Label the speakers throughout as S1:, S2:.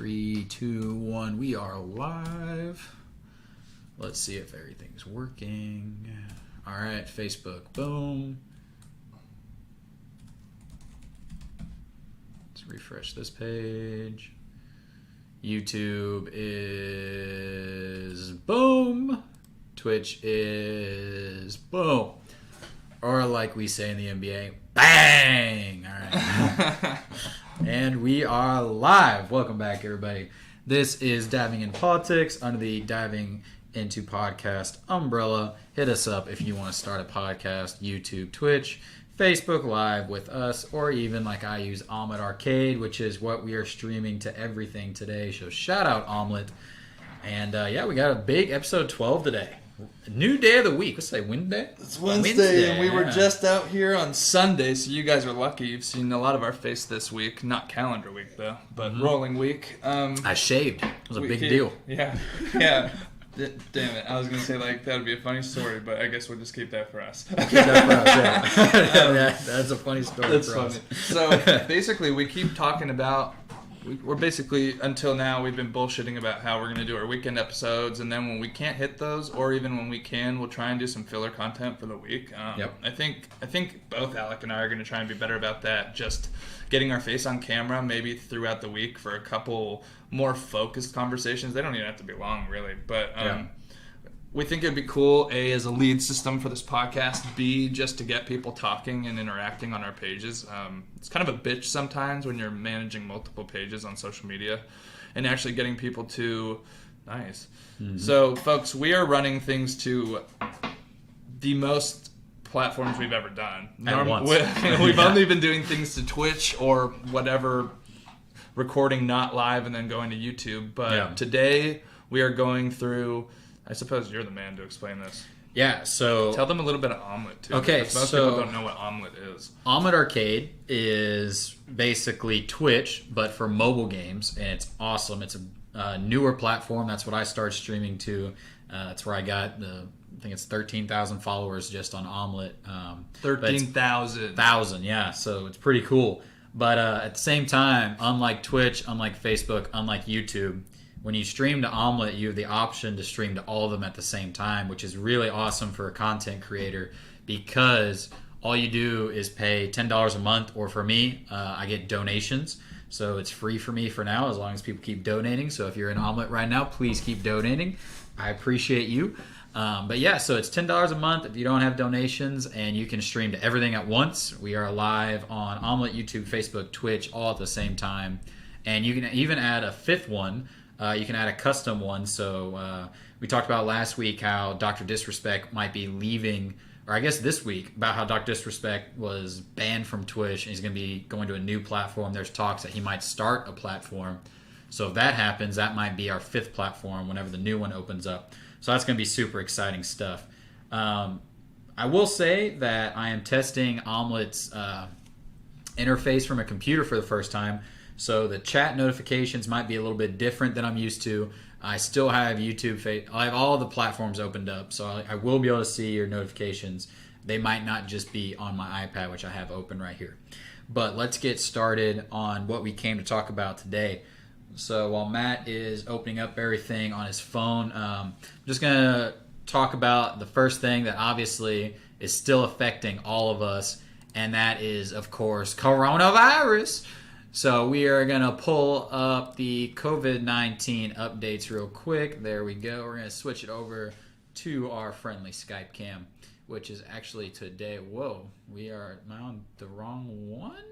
S1: 3, 2, 1. We are live. Let's see if everything's working. All right, Facebook. Boom. Let's refresh this page. YouTube is boom. Twitch is boom. Or like we say in the NBA, bang! All right. And we are live. Welcome back, everybody. This is Diving in Politics under the Diving Into Podcast umbrella. Hit us up if you want to start a podcast, YouTube, Twitch, Facebook Live with us, or even like I use Omelet Arcade, which is what we are streaming to everything today. So shout out Omelet. And yeah, we got a big episode 12 today. New day of the week. Let's say Wednesday.
S2: It's Wednesday, and we were just out here on Sunday, so you guys are lucky. You've seen a lot of our face this week. Not calendar week, though, but rolling week.
S1: I shaved. It was a big deal.
S2: Yeah. Damn it. I was going to say, like, that would be a funny story, but I guess we'll just keep that for us.
S1: Keep that for us, yeah. That's a funny story
S2: That's
S1: for
S2: funny.
S1: us.
S2: So, basically, we keep talking about... We're basically, until now, we've been bullshitting about how we're going to do our weekend episodes, and then when we can't hit those, or even when we can, we'll try and do some filler content for the week.
S1: Yep.
S2: I think both Alec and I are going to try and be better about that, just getting our face on camera maybe throughout the week for a couple more focused conversations. They don't even have to be long, really, but... We think it'd be cool, A, as a lead system for this podcast, B, just to get people talking and interacting on our pages. It's kind of a bitch sometimes when you're managing multiple pages on social media and actually getting people to... Nice. Mm-hmm. So, folks, we are running things to the most platforms we've ever done.
S1: At once.
S2: We've only been doing things to Twitch or whatever, recording not live and then going to YouTube. But today we are going through... I suppose you're the man to explain this.
S1: Yeah, so...
S2: Tell them a little bit of Omelet, too.
S1: Okay,
S2: most people don't know what Omelet is.
S1: Omelet Arcade is basically Twitch, but for mobile games, and it's awesome. It's a newer platform. That's what I started streaming to. That's where I got I think it's 13,000 followers just on Omelet.
S2: 13,000.
S1: Yeah, so it's pretty cool. But at the same time, unlike Twitch, unlike Facebook, unlike YouTube... When you stream to Omelet, you have the option to stream to all of them at the same time, which is really awesome for a content creator because all you do is pay $10 a month, or for me, I get donations. So it's free for me for now as long as people keep donating. So if you're in Omelet right now, please keep donating. I appreciate you. But yeah, so it's $10 a month if you don't have donations, and you can stream to everything at once. We are live on Omelet, YouTube, Facebook, Twitch, all at the same time. And you can even add a fifth one. You can add a custom one. So we talked about last week how Dr. Disrespect might be leaving, or I guess this week, about how Dr. Disrespect was banned from Twitch and he's going to be going to a new platform. There's talks that he might start a platform. So if that happens, that might be our fifth platform whenever the new one opens up. So that's going to be super exciting stuff. I will say that I am testing Omelet's interface from a computer for the first time. So the chat notifications might be a little bit different than I'm used to. I still have YouTube, I have all the platforms opened up, so I will be able to see your notifications. They might not just be on my iPad, which I have open right here. But let's get started on what we came to talk about today. So while Matt is opening up everything on his phone, I'm just going to talk about the first thing that obviously is still affecting all of us, and that is, of course, coronavirus. So we are going to pull up the COVID-19 updates real quick. There we go. We're going to switch it over to our friendly Skype cam, which is actually today. Whoa, am I on the wrong one?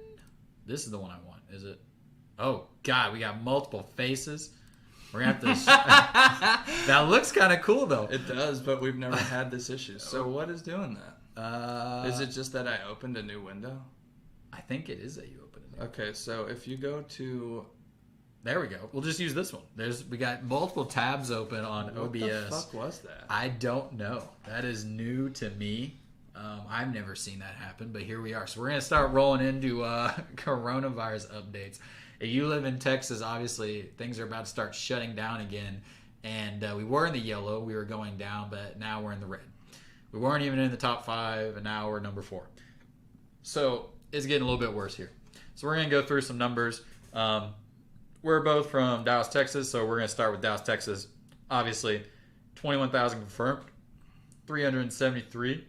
S1: This is the one I want, is it? Oh, God, we got multiple faces. We're going to have to... That looks kind of cool, though.
S2: It does, but we've never had this issue. So what is doing that? Is it just that I opened a new window?
S1: I think it is that you opened.
S2: Okay, so if you go to...
S1: There we go. We'll just use this one. We got multiple tabs open on OBS.
S2: What the fuck was that?
S1: I don't know. That is new to me. I've never seen that happen, but here we are. So we're going to start rolling into coronavirus updates. If you live in Texas, obviously things are about to start shutting down again. And we were in the yellow. We were going down, but now we're in the red. We weren't even in the top 5, and now we're number 4. So it's getting a little bit worse here. So we're going to go through some numbers. we're both from Dallas, Texas, so we're going to start with Dallas, Texas. Obviously, 21,000 confirmed, 373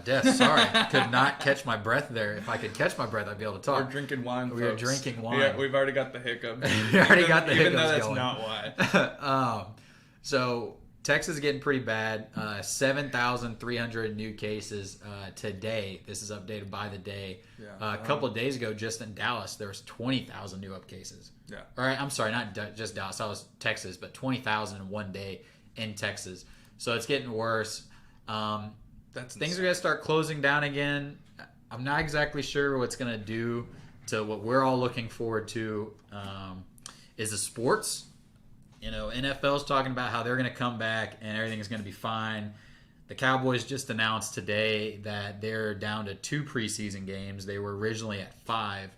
S1: deaths. Sorry, could not catch my breath there. If I could catch my breath, I'd be able to talk.
S2: We're drinking wine,
S1: We are
S2: folks.
S1: drinking wine.
S2: Yeah, we've already got the hiccup.
S1: We already got the
S2: even
S1: hiccups
S2: though that's
S1: going.
S2: not why.
S1: So Texas is getting pretty bad. 7,300 new cases today. This is updated by the day.
S2: Yeah.
S1: A couple of days ago, just in Dallas, there was 20,000 new up cases.
S2: Yeah.
S1: All right, I'm sorry, not just Dallas. That was Texas, but 20,000 in one day in Texas. So it's getting worse.
S2: That's
S1: Things
S2: insane.
S1: are going to start closing down again. I'm not exactly sure what's going to do to what we're all looking forward to is the sports. You know, NFL's talking about how they're going to come back and everything is going to be fine. The Cowboys just announced today that they're down to 2 preseason games. They were originally at 5.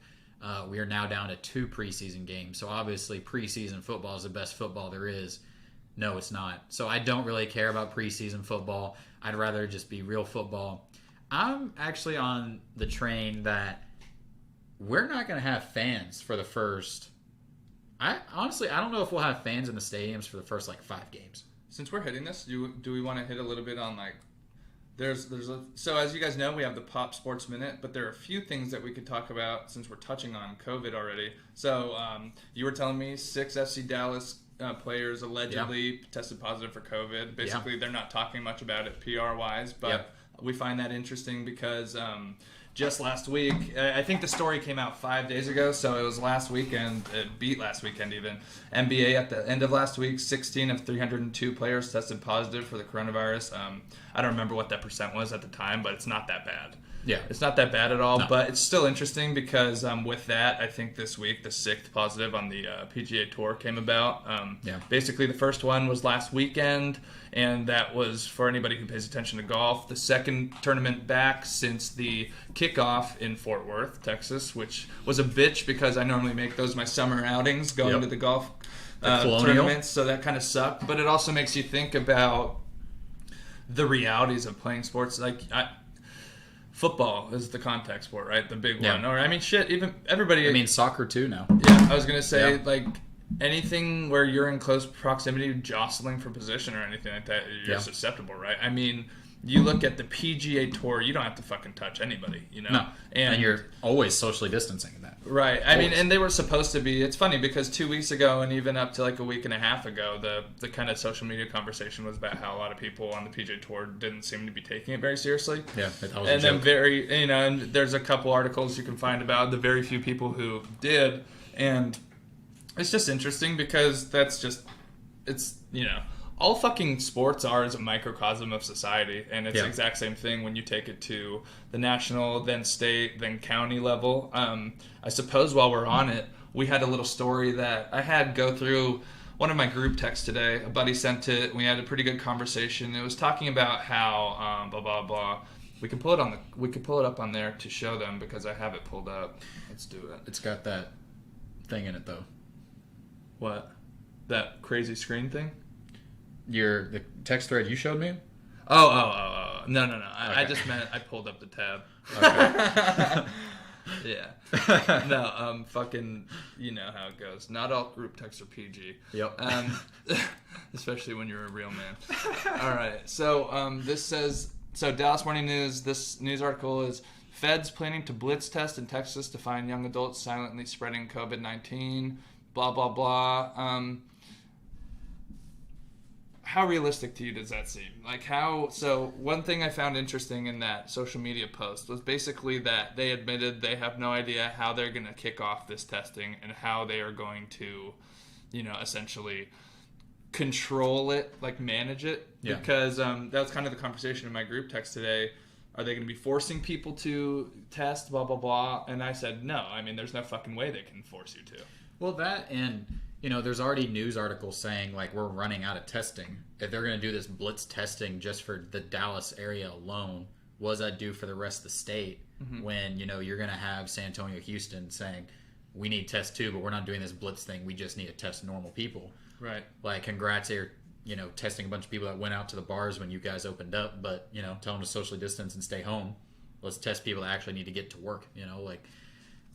S1: We are now down to 2 preseason games. So obviously preseason football is the best football there is. No, it's not. So I don't really care about preseason football. I'd rather just be real football. I'm actually on the train that we're not going to have fans for the first... I don't know if we'll have fans in the stadiums for the first, 5 games.
S2: Since we're hitting this, do we want to hit a little bit on so as you guys know, we have the Pop Sports Minute, but there are a few things that we could talk about since we're touching on COVID already. So you were telling me 6 FC Dallas players allegedly tested positive for COVID. Basically, they're not talking much about it PR-wise, but we find that interesting because just last week, I think the story came out 5 days ago, so it was last weekend. It beat last weekend even. NBA at the end of last week, 16 of 302 players tested positive for the coronavirus. I don't remember what that percent was at the time, but it's not that bad.
S1: Yeah.
S2: It's not that bad at all,
S1: No.
S2: but it's still interesting because with that, I think this week the 6th positive on the PGA Tour came about. Basically, the first one was last weekend, and that was for anybody who pays attention to golf. The second tournament back since the kickoff in Fort Worth, Texas, which was a bitch because I normally make those my summer outings going to the golf tournaments, so that kind of sucked. But it also makes you think about the realities of playing sports. Football is the contact sport, right? The big one. Or, even everybody...
S1: I mean, soccer too now.
S2: Yeah, I was going to say, anything where you're in close proximity, jostling for position or anything like that, you're susceptible, right? I mean, you look at the PGA Tour, you don't have to fucking touch anybody, you know?
S1: No. And you're always socially distancing in that.
S2: Right. I mean, and they were supposed to be. It's funny because 2 weeks ago and even up to a week and a half ago, the kind of social media conversation was about how a lot of people on the PGA Tour didn't seem to be taking it very seriously.
S1: Yeah, that was
S2: and
S1: a
S2: then
S1: joke.
S2: and there's a couple articles you can find about the very few people who did, and it's just interesting because it's all fucking sports are is a microcosm of society, and it's the exact same thing when you take it to the national, then state, then county level. I suppose while we're on it, we had a little story that I had go through one of my group texts today. A buddy sent it. We had a pretty good conversation. It was talking about how blah blah blah. We could pull it up on there to show them because I have it pulled up. Let's do it.
S1: It's got that thing in it though.
S2: What? That crazy screen thing?
S1: The text thread you showed me?
S2: Oh. No.
S1: Okay.
S2: I just meant I pulled up the tab.
S1: Okay.
S2: Yeah. No, fucking, you know how it goes. Not all group texts are PG.
S1: Yep.
S2: Especially when you're a real man. All right. So this says, Dallas Morning News, this news article is, Feds planning to blitz test in Texas to find young adults silently spreading COVID-19, blah, blah, blah. How realistic to you does that seem? So one thing I found interesting in that social media post was basically that they admitted they have no idea how they're going to kick off this testing and how they are going to, essentially control it, manage it.
S1: Yeah.
S2: Because that was kind of the conversation in my group text today. Are they going to be forcing people to test, blah, blah, blah? And I said, no. I mean, there's no fucking way they can force you to.
S1: Well, that and... there's already news articles saying, we're running out of testing. If they're going to do this blitz testing just for the Dallas area alone, what does that do for the rest of the state when, you're going to have San Antonio, Houston saying, we need test too, but we're not doing this blitz thing. We just need to test normal people.
S2: Right.
S1: Congrats here, testing a bunch of people that went out to the bars when you guys opened up, but, tell them to socially distance and stay home. Let's test people that actually need to get to work,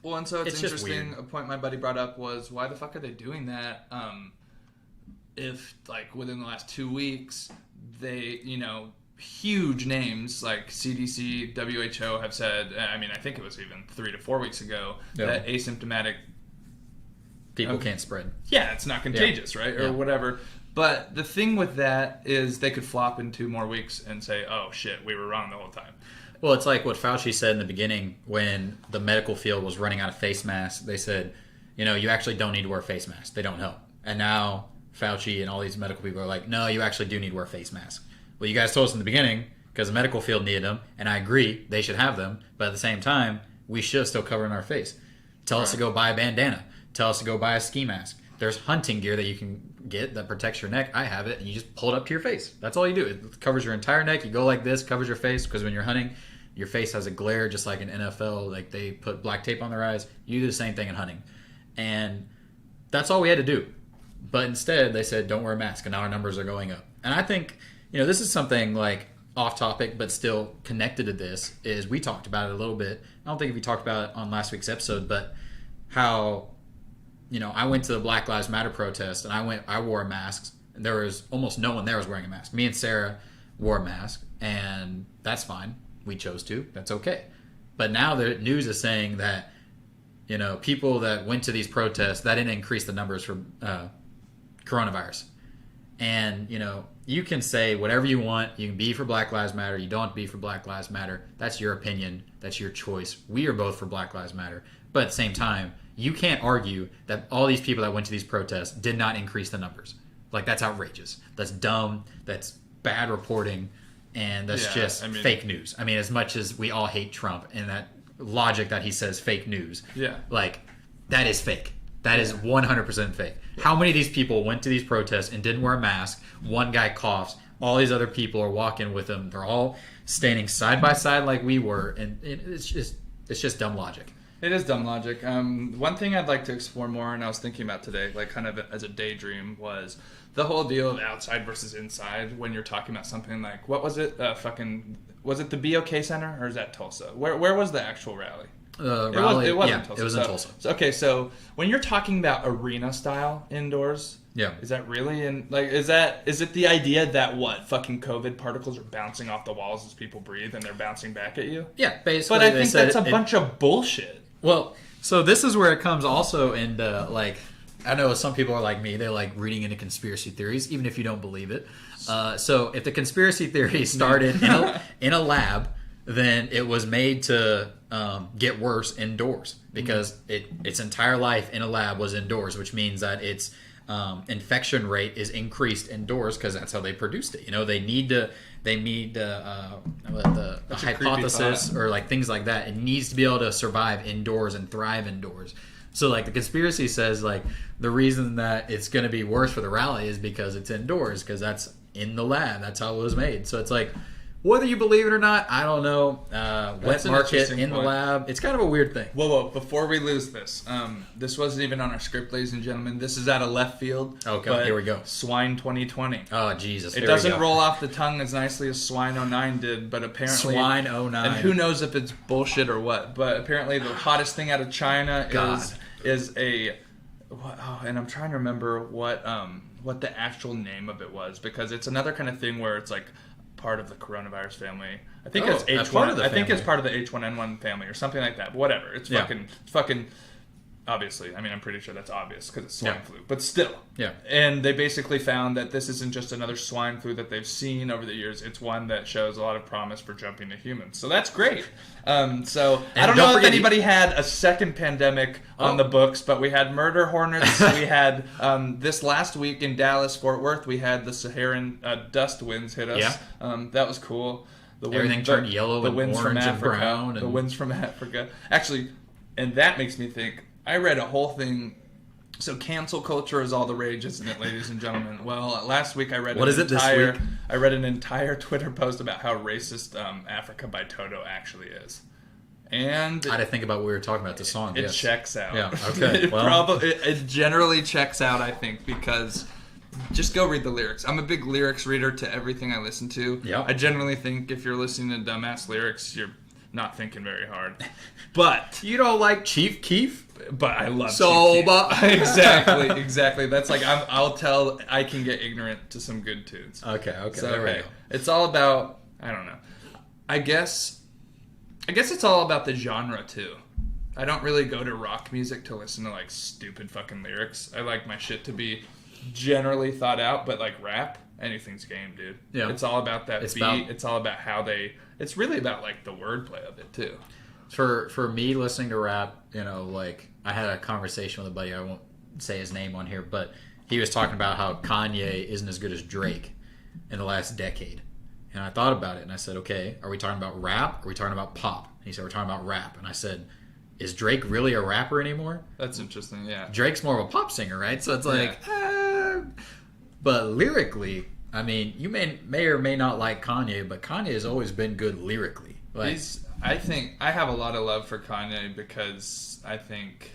S2: Well, and so it's
S1: just
S2: interesting.
S1: weird.
S2: A point my buddy brought up was, why the fuck are they doing that? If like within the last 2 weeks, they, huge names like CDC, WHO have said. I mean, I think it was even 3 to 4 weeks ago that asymptomatic
S1: people can't spread.
S2: Yeah, it's not contagious, right, or whatever. But the thing with that is they could flop in 2 more weeks and say, "Oh shit, we were wrong the whole time."
S1: Well, it's like what Fauci said in the beginning when the medical field was running out of face masks. They said, you actually don't need to wear a face mask. They don't help. And now Fauci and all these medical people are like, no, you actually do need to wear face masks. Well, you guys told us in the beginning because the medical field needed them, and I agree they should have them. But at the same time, we should still cover in our face. Tell us to go buy a bandana. Tell us to go buy a ski mask. There's hunting gear that you can get that protects your neck. I have it, and you just pull it up to your face. That's all you do. It covers your entire neck. You go like this, covers your face, because when you're hunting, your face has a glare just like in NFL. Like they put black tape on their eyes. You do the same thing in hunting. And that's all we had to do. But instead, they said, don't wear a mask, and now our numbers are going up. And I think, this is something like off topic, but still connected to this, is we talked about it a little bit. I don't think if we talked about it on last week's episode, but how, I went to the Black Lives Matter protest, and I wore a mask, and there was almost no one there was wearing a mask. Me and Sarah wore a mask, and that's fine. We chose to. That's okay. But now the news is saying that, people that went to these protests, that didn't increase the numbers for coronavirus. And, you can say whatever you want. You can be for Black Lives Matter. You don't be for Black Lives Matter. That's your opinion. That's your choice. We are both for Black Lives Matter. But at the same time, you can't argue that all these people that went to these protests did not increase the numbers. Like, that's outrageous. That's dumb. That's bad reporting. And that's fake news. I mean, as much as we all hate Trump and that logic that he says fake news, like, that is fake. That is 100% fake. How many of these people went to these protests and didn't wear a mask? One guy coughs. All these other people are walking with him. They're all standing side by side like we were. And it's just dumb logic.
S2: It is dumb logic. One thing I'd like to explore more, and I was thinking about today, like kind of as a daydream, was the whole deal of outside versus inside when you're talking about something like, what was it? Was it the BOK Center or is that Tulsa? Where was the actual rally?
S1: Rally,
S2: it wasn't Tulsa.
S1: It was in Tulsa.
S2: So when you're talking about arena style indoors, is that really is it the idea that fucking COVID particles are bouncing off the walls as people breathe and they're bouncing back at you?
S1: Yeah, basically.
S2: But I think that's a bunch of bullshit.
S1: Well, so this is where it comes also into, like, I know some people are like me, they like reading into conspiracy theories, even if you don't believe it. So if the conspiracy theory started in a lab, then it was made to get worse indoors because its entire life in a lab was indoors, which means that its infection rate is increased indoors because that's how they produced it. They need the hypothesis or like things like that. It needs to be able to survive indoors and thrive indoors. So like the conspiracy says like the reason that it's going to be worse for the rally is because it's indoors because that's in the lab. That's how it was made. So it's like whether you believe it or not, I don't know. Wet market in the lab. It's kind of a weird thing.
S2: Whoa. Before we lose this, this wasn't even on our script, ladies and gentlemen. This is out of left field.
S1: Okay, here we go.
S2: Swine 2020.
S1: Oh, Jesus.
S2: It doesn't roll off the tongue as nicely as Swine 09 did, but apparently...
S1: Swine 09.
S2: And who knows if it's bullshit or what, but apparently the hottest thing out of China is a... Oh, and I'm trying to remember what the actual name of it was, because it's another kind of thing where it's like... part of the coronavirus family. I think it's H1. I think it's part of the H1N1 family or something like that. But whatever. It's fucking. Obviously, I mean, I'm pretty sure that's obvious because it's swine flu. But still.
S1: Yeah.
S2: And they basically found that this isn't just another swine flu that they've seen over the years. It's one that shows a lot of promise for jumping to humans. So that's great. So I don't know if anybody had a second pandemic on the books, but we had murder hornets. We had this last week in Dallas, Fort Worth, we had the Saharan dust winds hit us.
S1: Yeah.
S2: That was cool.
S1: Everything turned yellow and orange and brown.
S2: The winds from Africa. Actually, and that makes me think, I read a whole thing. So cancel culture is all the rage, isn't it, ladies and gentlemen? Well, last week I read I read an entire Twitter post about how racist Africa by Toto actually is. And
S1: I had to think about what we were talking about the song.
S2: It checks out.
S1: Yeah. Okay.
S2: It generally checks out, I think, because just go read the lyrics. I'm a big lyrics reader to everything I listen to.
S1: Yeah.
S2: I generally think if you're listening to dumbass lyrics, you're not thinking very hard. But
S1: You don't like Chief Keef?
S2: I love
S1: So,
S2: Chief Keef.
S1: but-
S2: exactly. That's like I'll tell I can get ignorant to some good tunes.
S1: Okay,
S2: So
S1: there we
S2: hey,
S1: go.
S2: it's all about I don't know. I guess it's all about the genre too. I don't really go to rock music to listen to like stupid fucking lyrics. I like my shit to be generally thought out, but like rap, anything's game, dude.
S1: Yeah.
S2: It's all about that
S1: It's
S2: beat.
S1: about-
S2: It's all about how they. It's really about like the wordplay of it too.
S1: For me listening to rap, like I had a conversation with a buddy. I won't say his name on here, but he was talking about how Kanye isn't as good as Drake in the last decade. And I thought about it, and I said, okay, are we talking about rap? Or are we talking about pop? And he said, we're talking about rap. And I said, is Drake really a rapper anymore?
S2: That's interesting. Yeah.
S1: Drake's more of a pop singer, right? So it's like, but lyrically, I mean, you may or may not like Kanye, but Kanye has always been good lyrically. Like,
S2: I think I have a lot of love for Kanye because I think,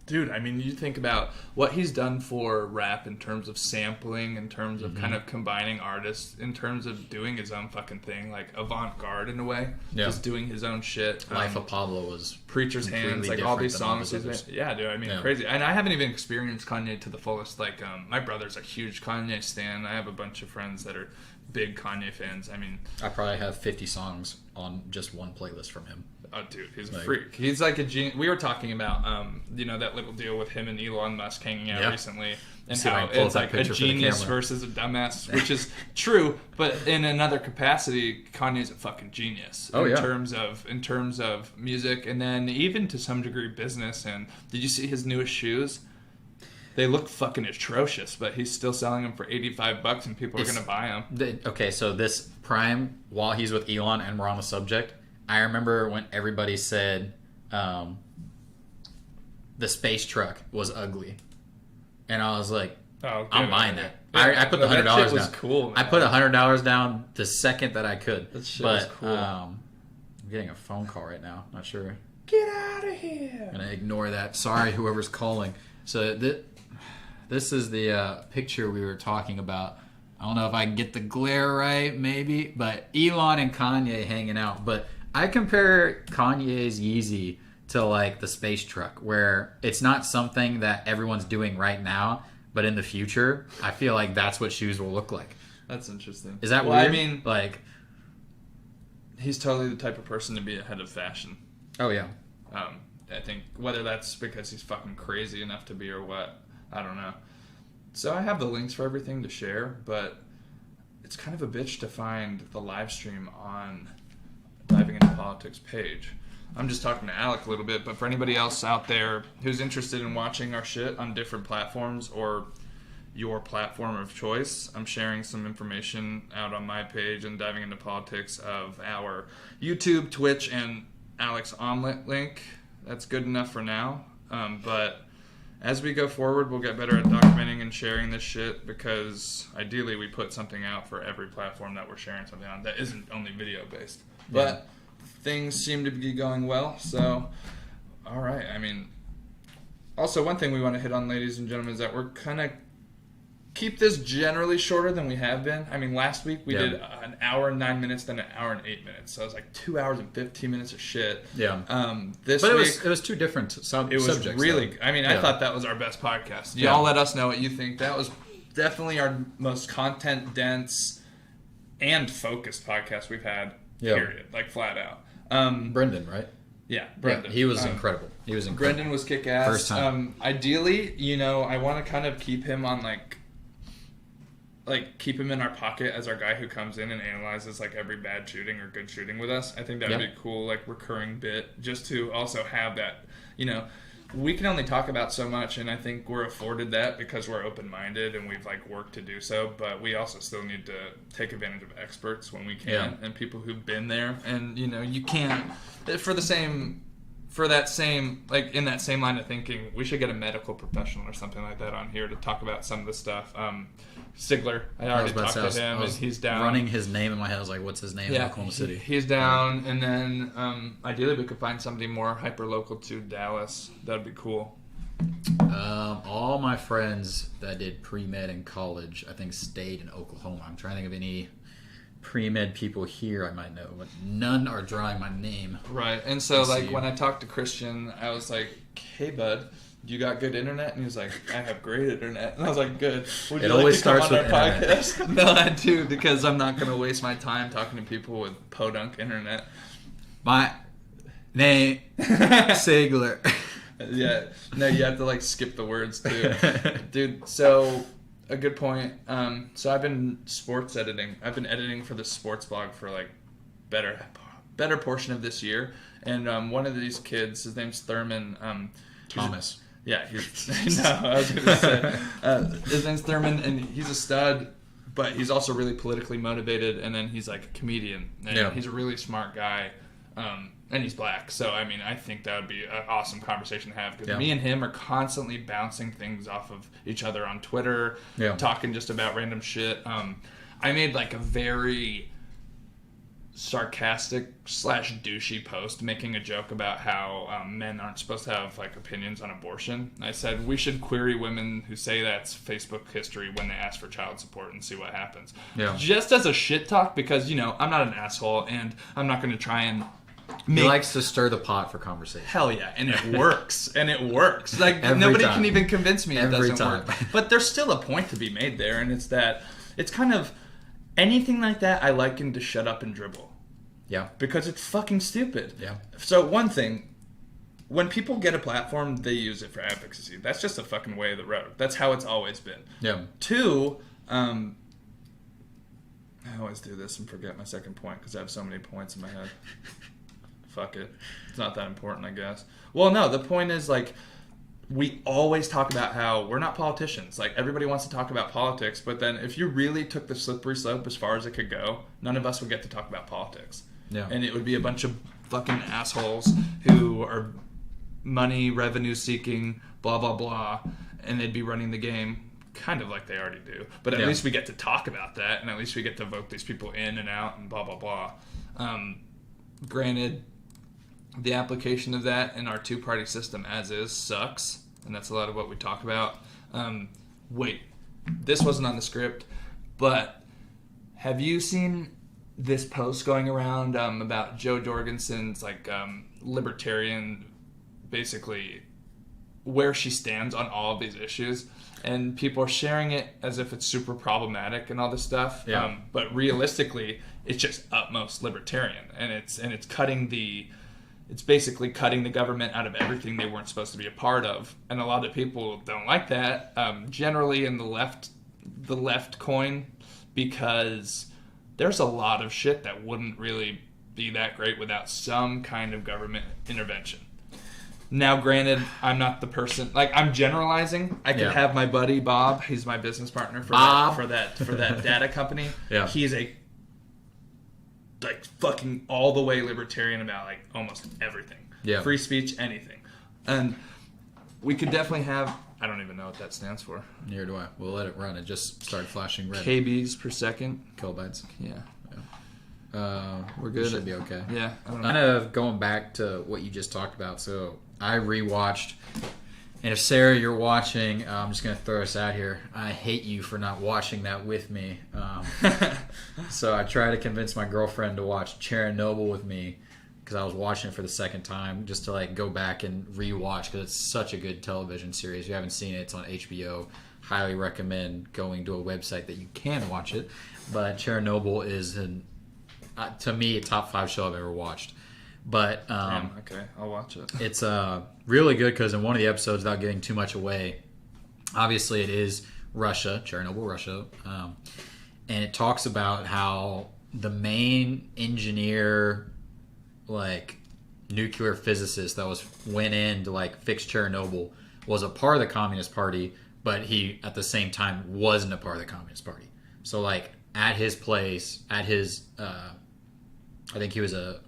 S2: dude, I mean, you think about what he's done for rap in terms of sampling, in terms of kind of combining artists, in terms of doing his own fucking thing, like avant-garde in a way, just doing his own shit.
S1: Life of Pablo was
S2: Preacher's Hands,
S1: completely
S2: like all
S1: different
S2: these
S1: than all
S2: songs
S1: his
S2: he's
S1: others.
S2: made. Yeah, dude, I mean, crazy. And I haven't even experienced Kanye to the fullest. Like, my brother's a huge Kanye stan. I have a bunch of friends that are big Kanye fans. I mean,
S1: I probably have 50 songs on just one playlist from him.
S2: oh, dude, he's a freak. He's like a genius. We were talking about, that little deal with him and Elon Musk hanging out recently, and
S1: See if I
S2: how
S1: can pull
S2: it's
S1: up that
S2: like a
S1: picture for the
S2: genius
S1: camera.
S2: versus a dumbass, which is true. But in another capacity, Kanye's a fucking genius
S1: Oh,
S2: in
S1: yeah.
S2: terms of music, and then even to some degree business. And did you see his newest shoes? They look fucking atrocious, but he's still selling them for $85, and people are
S1: It's-
S2: gonna buy them.
S1: Okay, so this Prime, while he's with Elon and we're on the subject, I remember when everybody said the space truck was ugly. And I was like,
S2: Oh,
S1: I'm
S2: good.
S1: buying that.
S2: Yeah,
S1: I put the
S2: that
S1: $100
S2: shit was
S1: down.
S2: cool,
S1: I
S2: man.
S1: put $100 down the second that I could.
S2: That shit
S1: but
S2: was cool.
S1: I'm getting a phone call right now. Not sure.
S2: Get out of here.
S1: I'm gonna ignore that. Sorry, whoever's calling. So this is the picture we were talking about. I don't know if I can get the glare right, maybe, but Elon and Kanye hanging out. But I compare Kanye's Yeezy to like the space truck, where it's not something that everyone's doing right now, but in the future, I feel like that's what shoes will look like.
S2: That's interesting.
S1: Is that
S2: well,
S1: weird?
S2: I mean,
S1: like,
S2: he's totally the type of person to be ahead of fashion.
S1: oh yeah,
S2: I think whether that's because he's fucking crazy enough to be or what, I don't know. So I have the links for everything to share, but it's kind of a bitch to find the live stream on Diving Into Politics page. I'm just talking to Alec a little bit, but for anybody else out there who's interested in watching our shit on different platforms or your platform of choice, I'm sharing some information out on my page and Diving Into Politics of our YouTube, Twitch, and Alex Omelet link. That's good enough for now, but as we go forward, we'll get better at documenting and sharing this shit, because ideally we put something out for every platform that we're sharing something on that isn't only video based. But things seem to be going well, so all right. I mean, also one thing we want to hit on, ladies and gentlemen, is that we're gonna keep this generally shorter than we have been. I mean, last week we did an hour and 9 minutes, then an hour and 8 minutes, so it was like 2 hours and 15 minutes of shit.
S1: yeah.
S2: This
S1: But
S2: week
S1: it was two different
S2: it was
S1: subjects.
S2: really.
S1: though.
S2: I mean, I thought that was our best podcast. Y'all let us know what you think. That was definitely our most content dense and focused podcast we've had.
S1: Yeah.
S2: Period. Like flat out.
S1: Brendan, right?
S2: Yeah, Brendan.
S1: Yeah, he was incredible. He was incredible.
S2: Brendan was kick ass.
S1: First time.
S2: Ideally, I want to kind of keep him on keep him in our pocket as our guy who comes in and analyzes like every bad shooting or good shooting with us. I think that would be a cool, like, recurring bit, just to also have that, we can only talk about so much, and I think we're afforded that because we're open-minded and we've like worked to do so, but we also still need to take advantage of experts when we can, and people who've been there, and you can't for that same, like, in that same line of thinking, we should get a medical professional or something like that on here to talk about some of the stuff. Sigler, I already talked to him, and he's down.
S1: Running his name in my head, I was like, what's his name in Oklahoma City?
S2: He's down, and then ideally we could find somebody more hyper-local to Dallas. That'd be cool.
S1: All my friends that did pre-med in college, I think, stayed in Oklahoma. I'm trying to think of any pre-med people here I might know, but none are drawing my name.
S2: Right. And so,
S1: Let's
S2: like,
S1: see.
S2: when I talked to Christian, I was like, hey, bud, you got good internet? And he was like, I have great internet. And I was like, good. Would
S1: It
S2: you like
S1: always
S2: to come
S1: starts
S2: on our
S1: with internet.
S2: podcast? No, I do, because I'm not going to waste my time talking to people with podunk internet.
S1: My name Sigler.
S2: Yeah. No, you have to, like, skip the words, too. Dude, so... A good point. So I've been sports editing. I've been editing for the sports blog for like better portion of this year. And one of these kids, his name's Thurman.
S1: Thomas.
S2: He's no. I was gonna say his name's Thurman, and he's a stud. But he's also really politically motivated, and then he's like a comedian. And
S1: Yeah.
S2: he's a really smart guy. And he's black, so I mean, I think that would be an awesome conversation to have, because me and him are constantly bouncing things off of each other on Twitter, talking just about random shit. I made like a very sarcastic / douchey post making a joke about how men aren't supposed to have like opinions on abortion. I said we should query women who say that's Facebook history when they ask for child support and see what happens. Just as a shit talk, because I'm not an asshole, and I'm not going to try and
S1: He likes to stir the pot for conversation.
S2: Hell yeah, and it works, and it works. Like,
S1: Every
S2: nobody
S1: time.
S2: can even convince me it
S1: Every
S2: doesn't
S1: time.
S2: work. But there's still a point to be made there, and it's that it's kind of anything like that I liken to shut up and dribble.
S1: Yeah.
S2: Because it's fucking stupid.
S1: Yeah.
S2: So one thing, when people get a platform, they use it for advocacy. That's just a fucking way of the road. That's how it's always been.
S1: Yeah.
S2: Two, I always do this and forget my second point because I have so many points in my head. Fuck it. It's not that important, I guess. Well, no, the point is, like, we always talk about how we're not politicians. Like, everybody wants to talk about politics, but then if you really took the slippery slope as far as it could go, none of us would get to talk about politics.
S1: Yeah.
S2: And it would be a bunch of fucking assholes who are money, revenue seeking, blah, blah, blah, and they'd be running the game kind of like they already do. But at least we get to talk about that, and at least we get to vote these people in and out and blah, blah, blah. Granted, the application of that in our two-party system as is sucks, and that's a lot of what we talk about. Wait, this wasn't on the script, but have you seen this post going around about Joe Jorgensen's like libertarian, basically where she stands on all of these issues? And people are sharing it as if it's super problematic and all this stuff.
S1: Yeah.
S2: But realistically, it's just utmost libertarian, and it's basically cutting the government out of everything they weren't supposed to be a part of. And a lot of people don't like that, generally in the left coin, because there's a lot of shit that wouldn't really be that great without some kind of government intervention. Now, granted, I'm not the person, like, I'm generalizing. I could have my buddy Bob, he's my business partner for that data company.
S1: Yeah.
S2: He's a like fucking all the way libertarian about like almost everything.
S1: Yeah.
S2: Free speech, anything. And we could definitely have, I don't even know what that stands for.
S1: Neither do I. We'll let it run. It just started flashing red.
S2: KBs per second.
S1: Kilobytes.
S2: Yeah.
S1: We're good. Should be okay.
S2: Yeah. I don't know.
S1: Kind of going back to what you just talked about. So I rewatched, and if Sarah, you're watching, I'm just gonna throw us out here. I hate you for not watching that with me. So I tried to convince my girlfriend to watch Chernobyl with me because I was watching it for the second time, just to like go back and rewatch, because it's such a good television series. If you haven't seen it, it's on HBO. Highly recommend going to a website that you can watch it. But Chernobyl is to me, a top 5 show I've ever watched. But
S2: okay, I'll watch it.
S1: It's really good because in one of the episodes, without giving too much away, obviously it is Russia, Chernobyl, Russia, and it talks about how the main engineer, like nuclear physicist that went in to like fix Chernobyl, was a part of the Communist Party, but he at the same time wasn't a part of the Communist Party. So like at his place, at his I think he was a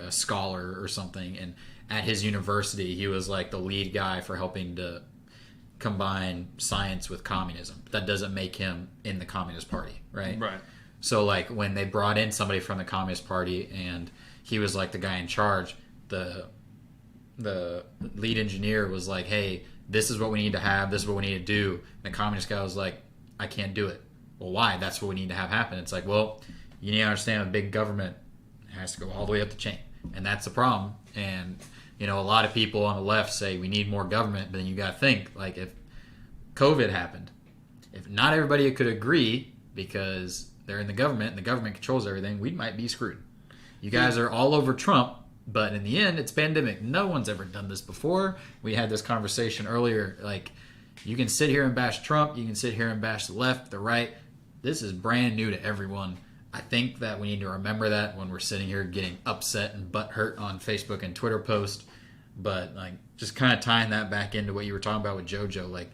S1: scholar or something, and at his university he was like the lead guy for helping to combine science with communism. That doesn't make him in the Communist Party, right?
S2: Right.
S1: So like when they brought in somebody from the Communist Party and he was like the guy in charge, the lead engineer was like, hey, this is what we need to have, this is what we need to do. And the communist guy was like, I can't do it. Well, why? That's what we need to have happen. It's like, well, you need to understand that big government has to go all the way up the chain, and that's the problem. And a lot of people on the left say we need more government, but then you got to think, like, if COVID happened, if not everybody could agree because they're in the government and the government controls everything, we might be screwed. You guys are all over Trump, but in the end, it's pandemic. No one's ever done this before. We had this conversation earlier. Like, you can sit here and bash Trump. You can sit here and bash the left, the right. This is brand new to everyone. I think that we need to remember that when we're sitting here getting upset and butthurt on Facebook and Twitter posts. But, like, just kind of tying that back into what you were talking about with JoJo, like,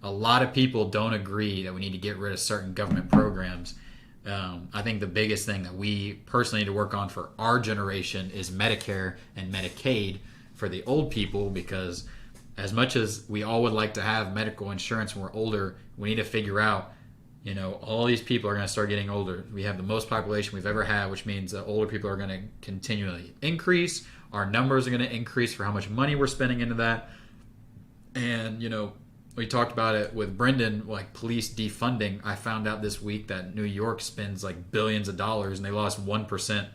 S1: a lot of people don't agree that we need to get rid of certain government programs. I think the biggest thing that we personally need to work on for our generation is Medicare and Medicaid for the old people, because as much as we all would like to have medical insurance when we're older, we need to figure out, all these people are going to start getting older. We have the most population we've ever had, which means that older people are going to continually increase. Our numbers are going to increase for how much money we're spending into that. And, we talked about it with Brendan, like police defunding. I found out this week that New York spends like billions of dollars and they lost 1%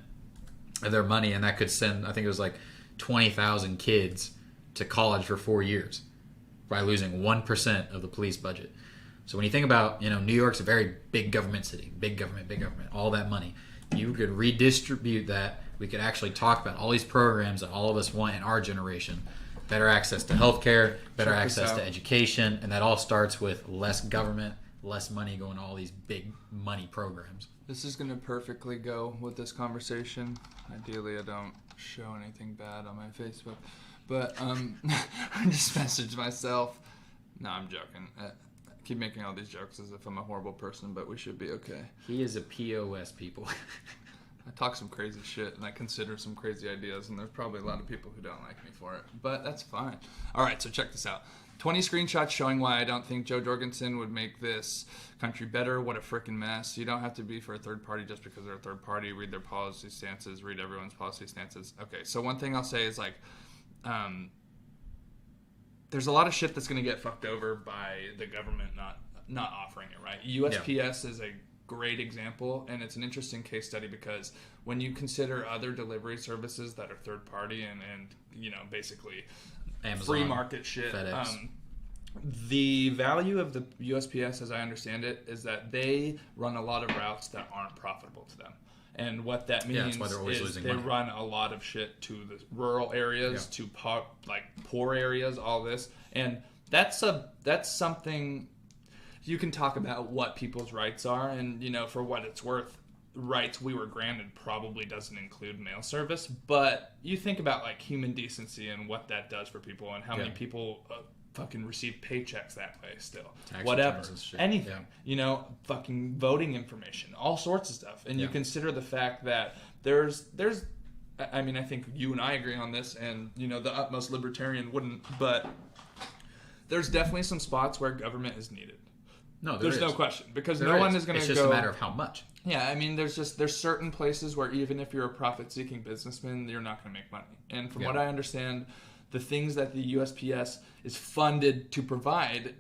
S1: of their money, and that could send, I think it was like 20,000 kids to college for 4 years by losing 1% of the police budget. So when you think about, New York's a very big government city, big government, all that money. You could redistribute that. We could actually talk about all these programs that all of us want in our generation. Better access to healthcare, better access to education, and that all starts with less government, less money going to all these big money programs.
S2: This is going to perfectly go with this conversation. Ideally, I don't show anything bad on my Facebook, but I just messaged myself. No, I'm joking. I keep making all these jokes as if I'm a horrible person, but we should be okay.
S1: He is a POS, people.
S2: I talk some crazy shit, and I consider some crazy ideas, and there's probably a lot of people who don't like me for it, but that's fine. All right, so check this out. 20 screenshots showing why I don't think Joe Jorgensen would make this country better. What a freaking mess. You don't have to be for a third party just because they're a third party. Read their policy stances. Read everyone's policy stances. Okay, so one thing I'll say is, like, there's a lot of shit that's going to get fucked over by the government not offering it, right? USPS is a great example, and it's an interesting case study because when you consider other delivery services that are third party and basically Amazon, free market shit, the value of the USPS, as I understand it, is that they run a lot of routes that aren't profitable to them. And what that means is they run a lot of shit to the rural areas, to poor areas, all this. And that's something. You can talk about what people's rights are, and for what it's worth, rights we were granted probably doesn't include mail service, but you think about like human decency and what that does for people, and how many people fucking receive paychecks that way still. Tax whatever, anything, fucking voting information, all sorts of stuff. And you consider the fact that there's I mean, I think you and I agree on this, and the utmost libertarian wouldn't, but there's definitely some spots where government is needed.
S1: No,
S2: there's no question, because no one is going to go.
S1: It's just a matter of how much.
S2: Yeah, I mean, there's certain places where even if you're a profit-seeking businessman, you're not going to make money. And from what I understand, the things that the USPS is funded to provide,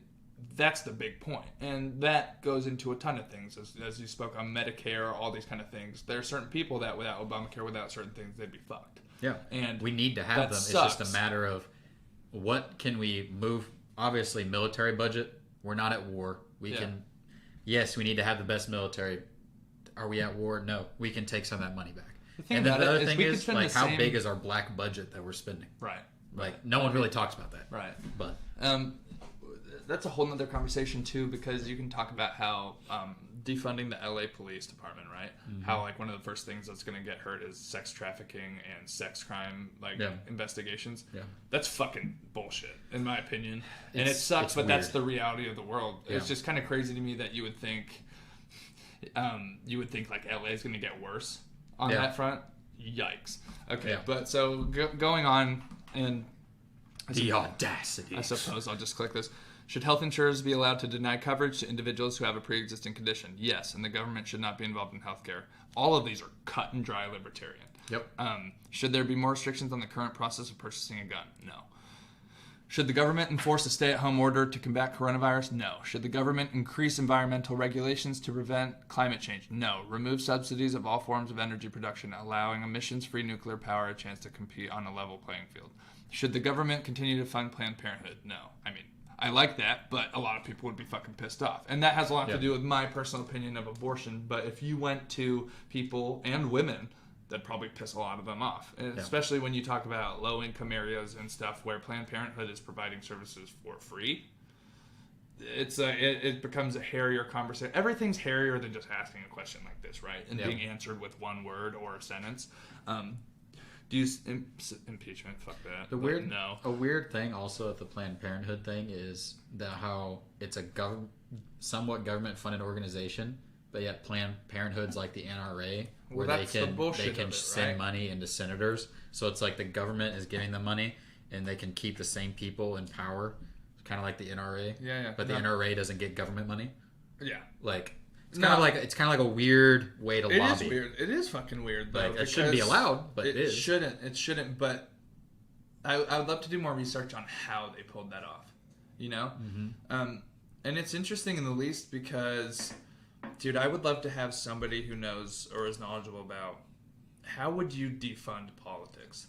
S2: that's the big point. And that goes into a ton of things, as you spoke on Medicare, all these kind of things. There are certain people that without Obamacare, without certain things, they'd be fucked. Yeah, and
S1: we need to have them. Sucks. It's just a matter of what can we move. Obviously, military budget. We're not at war. We can, yes, we need to have the best military. Are we at war? No. We can take some of that money back. And then the other thing is, like, how big is our black budget that we're spending?
S2: Right.
S1: Like, no one really talks about that.
S2: Right.
S1: But
S2: that's a whole nother conversation, too, because you can talk about how defunding the LA Police Department, right? Mm-hmm. How, like, one of the first things that's going to get hurt is sex trafficking and sex crime, investigations. Yeah. That's fucking bullshit, in my opinion. And it sucks, but weird. That's the reality of the world. Yeah. It's just kind of crazy to me that you would think like LA is going to get worse on that front. Yikes. Okay, but so going on, and
S1: the audacity.
S2: I suppose I'll just click this. Should health insurers be allowed to deny coverage to individuals who have a pre-existing condition? Yes, and the government should not be involved in healthcare. All of these are cut and dry libertarian.
S1: Yep.
S2: Should there be more restrictions on the current process of purchasing a gun? No. Should the government enforce a stay-at-home order to combat coronavirus? No. Should the government increase environmental regulations to prevent climate change? No. Remove subsidies of all forms of energy production, allowing emissions-free nuclear power a chance to compete on a level playing field. Should the government continue to fund Planned Parenthood? No. I mean, I like that, but a lot of people would be fucking pissed off. And that has a lot to do with my personal opinion of abortion. But if you went to people and women, that'd probably piss a lot of them off. And especially when you talk about low-income areas and stuff where Planned Parenthood is providing services for free. It becomes a hairier conversation. Everything's hairier than just asking a question like this, right? And being answered with one word or a sentence. Do you impeachment? Fuck that.
S1: A weird thing also at the Planned Parenthood thing is that how it's a somewhat government-funded organization, but yet Planned Parenthood's like the NRA, where they can send money into senators. So it's like the government is giving them money, and they can keep the same people in power, kind of like the NRA.
S2: Yeah.
S1: But the NRA doesn't get government money.
S2: Yeah.
S1: Like it's kind of like a weird way to lobby.
S2: It is weird. It is fucking weird though.
S1: Like, it shouldn't be allowed, but it is.
S2: It shouldn't. But I would love to do more research on how they pulled that off. You know. Mm-hmm. And it's interesting in the least because, dude, I would love to have somebody who knows or is knowledgeable about how would you defund politics?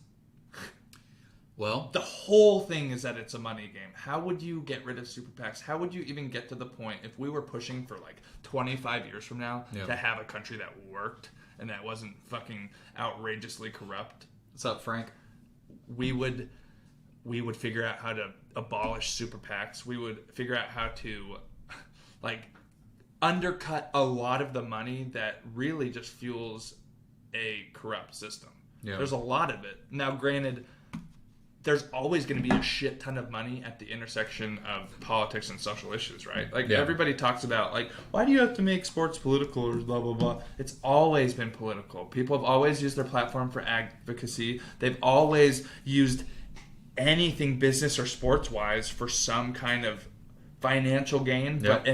S1: Well,
S2: the whole thing is that it's a money game. How would you get rid of super PACs? How would you even get to the point if we were pushing for like 25 years from now to have a country that worked and that wasn't fucking outrageously corrupt?
S1: What's up, Frank?
S2: We would figure out how to abolish super PACs. We would figure out how to like undercut a lot of the money that really just fuels a corrupt system. Yeah. There's a lot of it. Now, granted, there's always going to be a shit ton of money at the intersection of politics and social issues, right? Like, everybody talks about, like, why do you have to make sports political or blah, blah, blah? It's always been political. People have always used their platform for advocacy. They've always used anything business or sports-wise for some kind of financial gain. But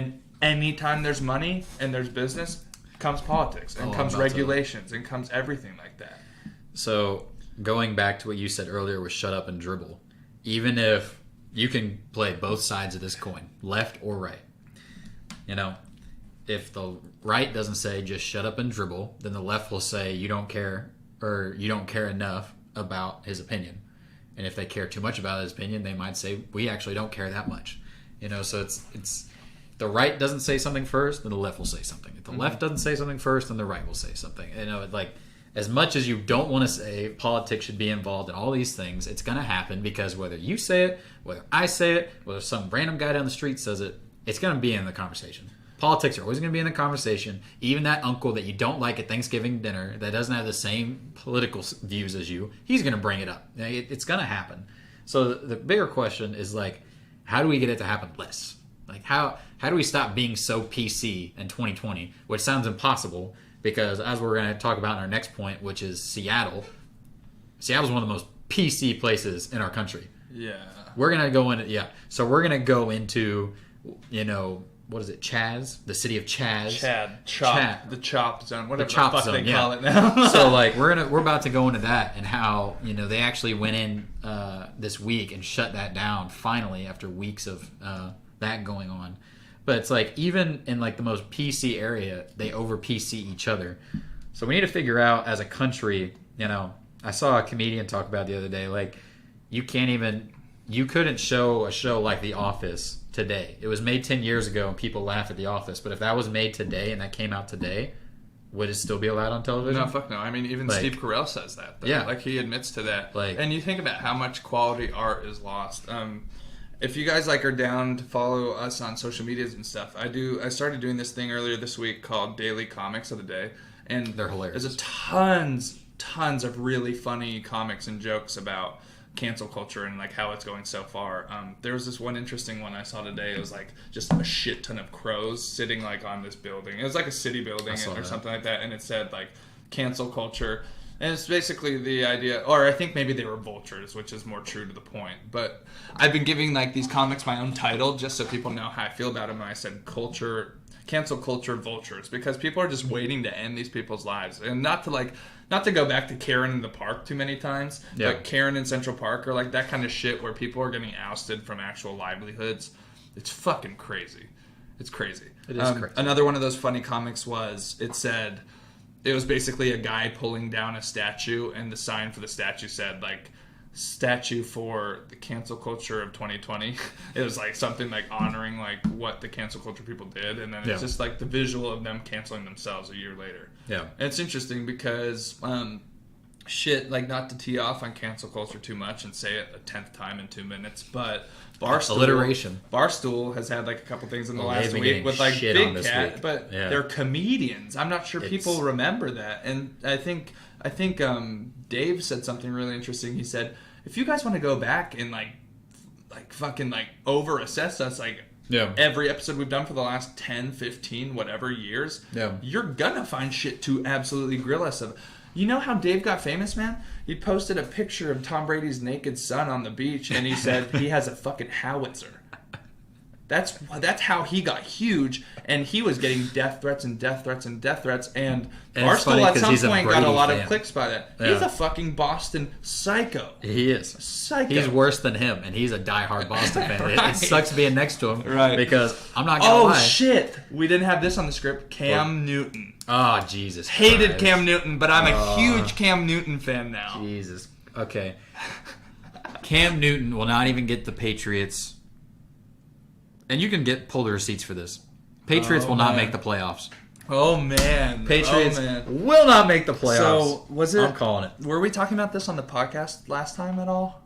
S2: anytime there's money and there's business, comes politics and comes regulations and comes everything like that.
S1: So going back to what you said earlier with shut up and dribble, even if you can play both sides of this coin, left or right, you know, if the right doesn't say just shut up and dribble, then the left will say you don't care, or you don't care enough about his opinion. And if they care too much about his opinion, they might say we actually don't care that much. You know, so it's the right doesn't say something first, then the left will say something. If the left doesn't say something first, then the right will say something. You know, like, as much as you don't want to say politics should be involved in all these things, it's going to happen because whether you say it, whether I say it, whether some random guy down the street says it, it's going to be in the conversation. Politics are always going to be in the conversation. Even that uncle that you don't like at Thanksgiving dinner that doesn't have the same political views as you, he's going to bring it up. It's going to happen. So the bigger question is, like, how do we get it to happen less? Like, how do we stop being so PC in 2020, which sounds impossible. Because as we're going to talk about in our next point, which is Seattle. Seattle's one of the most PC places in our country.
S2: Yeah.
S1: We're going to go into, So we're going to go into, you know, what is it, Chaz? The city of Chaz.
S2: Chad. The Chop Zone. Whatever the fuck zone, they call it now.
S1: So, like, we're about to go into that and how, you know, they actually went in this week and shut that down finally after weeks of that going on. But it's like, even in like the most PC area, they over PC each other. So we need to figure out as a country, you know, I saw a comedian talk about it the other day, like, you couldn't show a show like The Office today. It was made 10 years ago and people laugh at The Office. But if that was made today and that came out today, would it still be allowed on television?
S2: No, fuck no. I mean, even like, Steve Carell says that. Though.
S1: Yeah.
S2: Like, he admits to that.
S1: Like,
S2: and you think about how much quality art is lost. If you guys like are down to follow us on social medias and stuff, I started doing this thing earlier this week called Daily Comics of the Day, and
S1: they're hilarious.
S2: There's tons of really funny comics and jokes about cancel culture and like how it's going so far. There was this one interesting one I saw today. It was like just a shit ton of crows sitting like on this building. It was like a city building or something like that, and it said like cancel culture. And it's basically the idea, or I think maybe they were vultures, which is more true to the point. But I've been giving like these comics my own title just so people know how I feel about them. And I said cancel culture vultures, because people are just waiting to end these people's lives. And not to go back to Karen in the Park too many times,
S1: Yeah.
S2: but Karen in Central Park or like that kind of shit where people are getting ousted from actual livelihoods. It's fucking crazy. It's crazy.
S1: It is crazy.
S2: Another one of those funny comics was, it was basically a guy pulling down a statue, and the sign for the statue said, like, statue for the cancel culture of 2020. It was like something like honoring like what the cancel culture people did, and then it's just like the visual of them canceling themselves a year later.
S1: Yeah.
S2: And it's interesting because shit, like, not to tee off on cancel culture too much and say it a 10th time in 2 minutes, but Barstool has had like a couple things in the last week with like Big Cat, but they're comedians. I'm not sure people remember that, and I think Dave said something really interesting. He said, if you guys want to go back and like fucking like over assess us, like every episode we've done for the last 10, 15, whatever years, you're gonna find shit to absolutely grill us of. You know how Dave got famous, man? He posted a picture of Tom Brady's naked son on the beach, and he said he has a fucking howitzer. That's how he got huge, and he was getting death threats, and Barstool at some point got a lot of clicks by that. Yeah. He's a fucking Boston psycho.
S1: He is.
S2: Psycho.
S1: He's worse than him, and he's a diehard Boston fan. Right. It sucks being next to him, because I'm not gonna lie.
S2: Oh shit! We didn't have this on the script. Cam Newton.
S1: Oh, Jesus
S2: Hated
S1: Christ.
S2: Cam Newton, but I'm a huge Cam Newton fan now.
S1: Jesus. Okay. Cam Newton will not even get the Patriots. And you can pull the receipts for this. Patriots will not make the playoffs.
S2: Oh, man.
S1: Patriots will not make the playoffs.
S2: So, was it...
S1: I'm calling it.
S2: Were we talking about this on the podcast last time at all?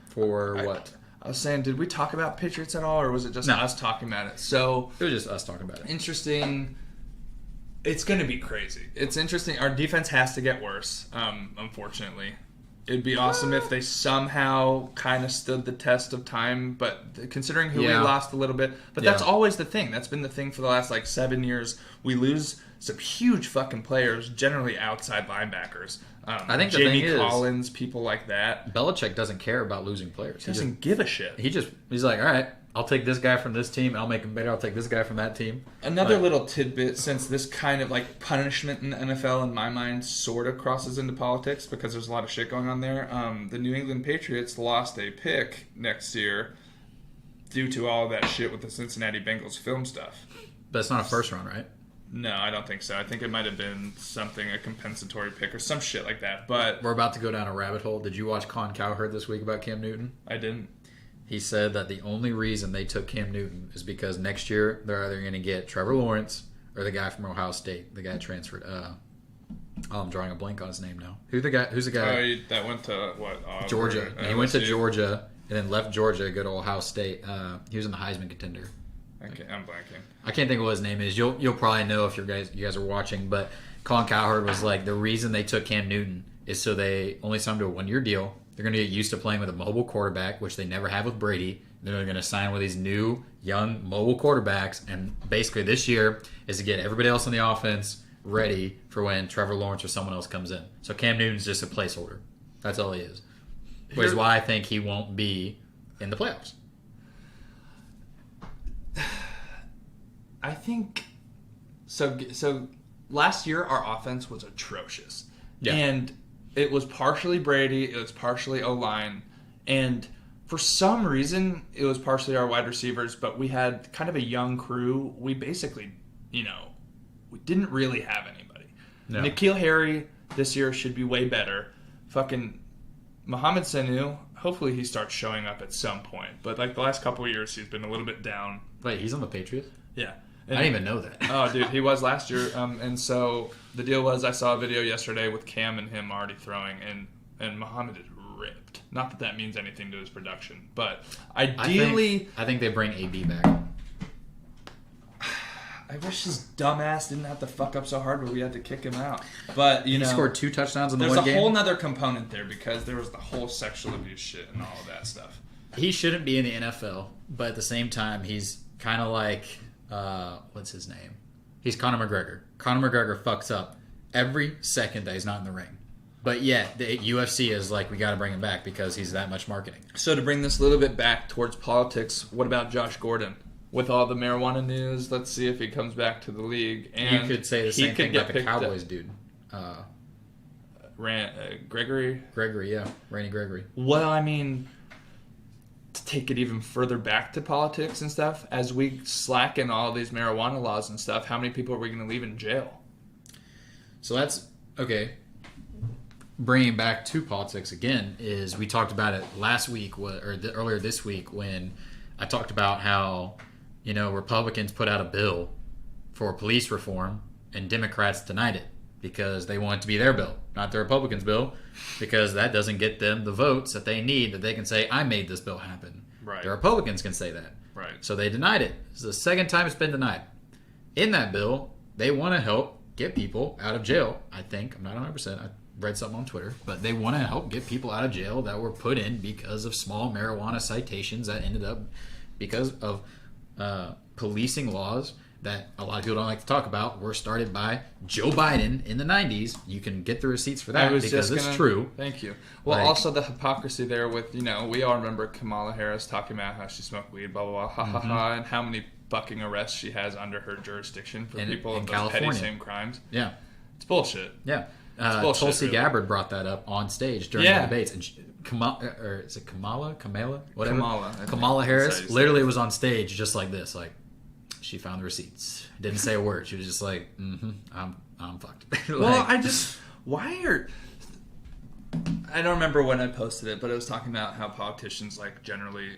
S1: For what?
S2: I was saying, did we talk about Patriots at all, or was it just us talking about it? So...
S1: It was just us talking about it.
S2: Interesting... It's going to be crazy. It's interesting. Our defense has to get worse, unfortunately. It'd be awesome if they somehow kind of stood the test of time, but considering who we lost a little bit. But that's always the thing. That's been the thing for the last, 7 years. We lose some huge fucking players, generally outside linebackers.
S1: I think
S2: Jamie Collins, people like that.
S1: Belichick doesn't care about losing players.
S2: He doesn't give a shit.
S1: He's like, all right, I'll take this guy from this team, and I'll make him better. I'll take this guy from that team.
S2: Another little tidbit, since this kind of punishment in the NFL, in my mind, sort of crosses into politics because there's a lot of shit going on there. The New England Patriots lost a pick next year due to all that shit with the Cincinnati Bengals film stuff.
S1: But it's not a first round, right?
S2: No, I don't think so. I think it might have been a compensatory pick or some shit like that. But
S1: we're about to go down a rabbit hole. Did you watch Colin Cowherd this week about Cam Newton?
S2: I didn't.
S1: He said that the only reason they took Cam Newton is because next year they're either going to get Trevor Lawrence or the guy from Ohio State, the guy transferred. I'm drawing a blank on his name now. Who's the guy?
S2: That went to what?
S1: Georgia. He went to Georgia and then left Georgia to go to Ohio State. He was in the Heisman contender.
S2: Okay, I'm blanking.
S1: I can't think of what his name is. You'll probably know if you guys are watching. But Colin Cowherd was like, the reason they took Cam Newton is so they only signed him to a 1-year deal. They're going to get used to playing with a mobile quarterback, which they never have with Brady. They're going to sign with these new, young, mobile quarterbacks. And basically this year is to get everybody else on the offense ready for when Trevor Lawrence or someone else comes in. So Cam Newton's just a placeholder. That's all he is. Which is why I think he won't be in the playoffs.
S2: I think... So last year our offense was atrocious. Yeah. And... it was partially Brady, it was partially O-line, and for some reason, it was partially our wide receivers, but we had kind of a young crew. We basically, we didn't really have anybody. No. N'Keal Harry this year should be way better. Fucking Mohamed Sanu, hopefully he starts showing up at some point, but the last couple of years, he's been a little bit down.
S1: Wait, he's on the Patriots?
S2: Yeah.
S1: And I didn't even know that.
S2: Oh, dude, he was last year. And so the deal was, I saw a video yesterday with Cam and him already throwing, and Muhammad is ripped. Not that means anything to his production, but ideally...
S1: I think they bring AB back.
S2: I wish his dumbass didn't have to fuck up so hard where we had to kick him out. But,
S1: he scored 2 touchdowns in the one game.
S2: There's a whole nother component there because there was the whole sexual abuse shit and all of that stuff.
S1: He shouldn't be in the NFL, but at the same time, he's kind of like... what's his name? He's Conor McGregor. Conor McGregor fucks up every second that he's not in the ring. But yeah, the UFC is like, we got to bring him back because he's that much marketing.
S2: So to bring this a little bit back towards politics, what about Josh Gordon? With all the marijuana news, let's see if he comes back to the league. And
S1: you could say the same thing about the Cowboys dude.
S2: Gregory?
S1: Gregory, yeah. Randy Gregory.
S2: Well, I mean, to take it even further back to politics and stuff, as we slacken all these marijuana laws and stuff, how many people are we going to leave in jail?
S1: So that's, okay. Bringing back to politics again, is we talked about it last week, earlier this week, when I talked about how, Republicans put out a bill for police reform and Democrats denied it because they want it to be their bill, not the Republicans' bill, because that doesn't get them the votes that they need, that they can say, I made this bill happen.
S2: Right.
S1: The Republicans can say that.
S2: Right.
S1: So they denied it. It's the second time it's been denied. In that bill, they want to help get people out of jail, I think. I'm not 100%. I read something on Twitter. But they want to help get people out of jail that were put in because of small marijuana citations that ended up because of policing laws that a lot of people don't like to talk about were started by Joe Biden in the 90s. You can get the receipts for that because it's true.
S2: Thank you. Well, also the hypocrisy there with, we all remember Kamala Harris talking about how she smoked weed, blah, blah, blah, ha, ha, ha, and how many fucking arrests she has under her jurisdiction for people of those petty same crimes.
S1: Yeah.
S2: It's bullshit.
S1: Yeah.
S2: Bullshit,
S1: Tulsi
S2: really.
S1: Gabbard brought that up on stage during the debates. And is it Kamala? Whatever. Kamala Harris literally was on stage just like this, like, she found the receipts. Didn't say a word. She was just like, I'm fucked.
S2: Well, I don't remember when I posted it, but I was talking about how politicians, like, generally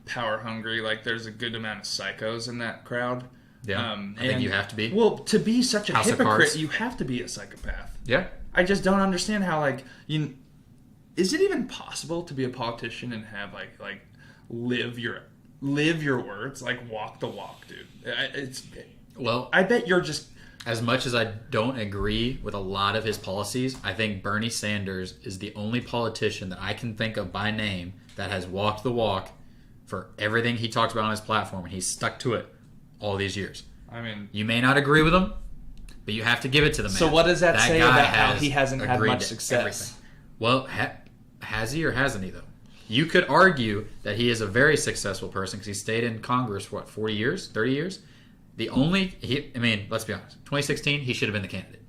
S2: power hungry. Like, there's a good amount of psychos in that crowd.
S1: Yeah, I think you have to be.
S2: Well, to be such a hypocrite, you have to be a psychopath.
S1: Yeah.
S2: I just don't understand how, like, is it even possible to be a politician and have, like live your words, like, walk the walk, dude? I bet you're just...
S1: As much as I don't agree with a lot of his policies, I think Bernie Sanders is the only politician that I can think of by name that has walked the walk for everything he talks about on his platform, and he's stuck to it all these years.
S2: I mean...
S1: You may not agree with him, but you have to give it to the man.
S2: So what does that say about how he hasn't had much success?
S1: Everything. Well, has he or hasn't he, though? You could argue that he is a very successful person because he stayed in Congress for, 40 years, 30 years? Let's be honest. 2016, he should have been the candidate.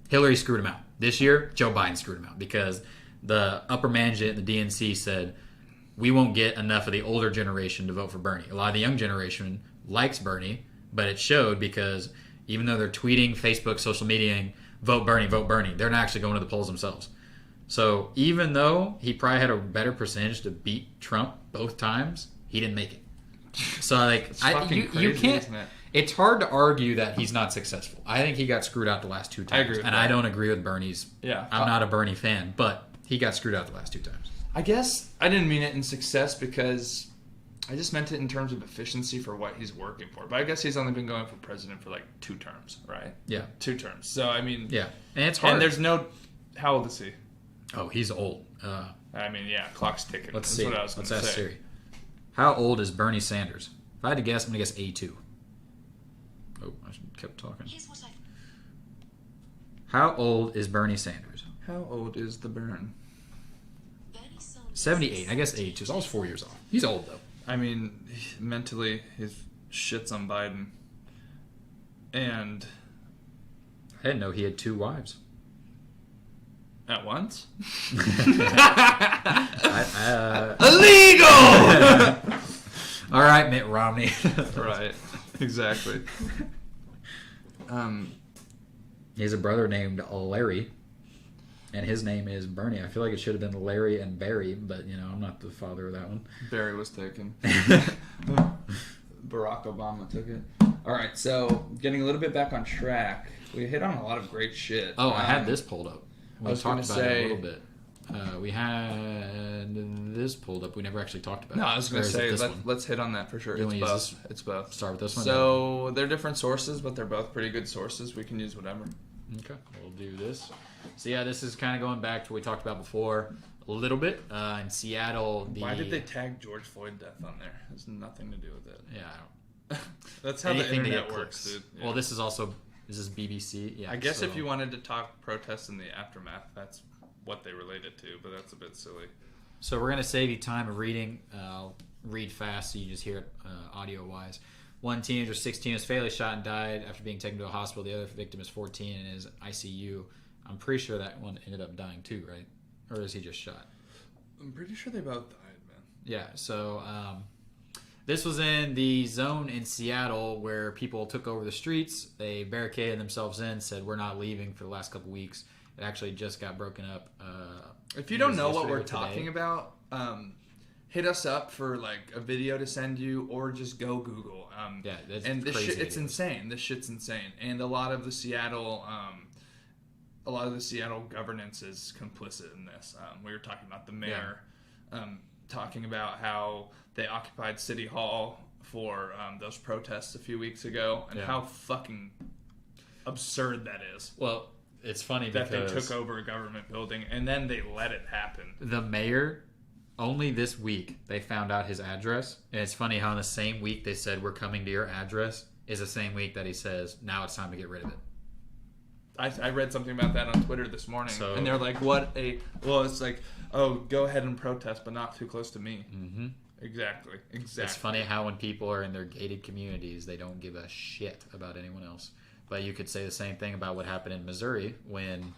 S1: Hillary screwed him out. This year, Joe Biden screwed him out because the upper management in the DNC said, we won't get enough of the older generation to vote for Bernie. A lot of the young generation likes Bernie, but it showed because even though they're tweeting, Facebook, social media, vote Bernie, they're not actually going to the polls themselves. So even though he probably had a better percentage to beat Trump both times, he didn't make it. So you can't. It's hard to argue that he's not successful. I think he got screwed out the last two times.
S2: I agree with that.
S1: I don't agree with Bernie's.
S2: Yeah,
S1: I'm not a Bernie fan, but he got screwed out the last two times.
S2: I guess I didn't mean it in success because I just meant it in terms of efficiency for what he's working for. But I guess he's only been going for president for like 2 terms, right?
S1: Yeah,
S2: 2 terms. So I mean,
S1: yeah, and it's hard.
S2: And there's no. How old is he?
S1: Oh, he's old.
S2: Clock's ticking.
S1: Let's
S2: That's
S1: see.
S2: what I was
S1: Let's
S2: gonna
S1: ask
S2: say.
S1: Siri. How old is Bernie Sanders? If I had to guess, I'm going to guess A2. Oh, I kept talking. How old is Bernie Sanders?
S2: How old is the burn?
S1: 78. I guess A2. So I was 4 years off. He's old, though.
S2: I mean, mentally, his shit's on Biden. And...
S1: I didn't know he had 2 wives.
S2: At once?
S1: Illegal! All right, Mitt Romney.
S2: Right. Exactly.
S1: He has a brother named Larry, and his name is Bernie. I feel like it should have been Larry and Barry, but, I'm not the father of that one.
S2: Barry was taken. Barack Obama took it. All right, so getting a little bit back on track, we hit on a lot of great shit.
S1: Oh, I had this pulled up. We talked about it a little bit. We had this pulled up. We never actually talked about it.
S2: No, I was going to say, let's hit on that for sure. It's both. It's both.
S1: Start with this one.
S2: So they're different sources, but they're both pretty good sources. We can use whatever.
S1: Okay, we'll do this. So yeah, this is kind of going back to what we talked about before a little bit. In Seattle,
S2: why did they tag George Floyd death on there? It has nothing to do with it.
S1: Yeah, I don't...
S2: That's how the internet works, dude.
S1: Yeah. Well, this is also Is this BBC? Yeah.
S2: I guess if you wanted to talk protests in the aftermath, that's what they relate it to, but that's a bit silly.
S1: So we're gonna save you time of reading. Read fast so you just hear it audio wise. One teenager, 16, was fatally shot and died after being taken to a hospital. The other victim is 14 and is ICU. I'm pretty sure that one ended up dying too, right? Or is he just shot?
S2: I'm pretty sure they both died, man.
S1: Yeah. So this was in the zone in Seattle where people took over the streets. They barricaded themselves in, said we're not leaving for the last couple weeks. It actually just got broken up.
S2: If you don't know what we're talking about, hit us up for like a video to send you, or just go Google.
S1: Yeah, that's
S2: and this
S1: crazy
S2: shit, it's insane. This shit's insane, and a lot of the Seattle governance is complicit in this. We were talking about the mayor, talking about how they occupied City Hall for those protests a few weeks ago, and how fucking absurd that is.
S1: Well, it's funny
S2: that
S1: because
S2: they took over a government building and then they let it happen.
S1: The mayor, only this week, they found out his address. And it's funny how in the same week they said, we're coming to your address, is the same week that he says, now it's time to get rid of it.
S2: I read something about that on Twitter this morning. And they're like, it's like, oh, go ahead and protest, but not too close to me.
S1: Mm-hmm.
S2: Exactly.
S1: It's funny how when people are in their gated communities, they don't give a shit about anyone else. But you could say the same thing about what happened in Missouri when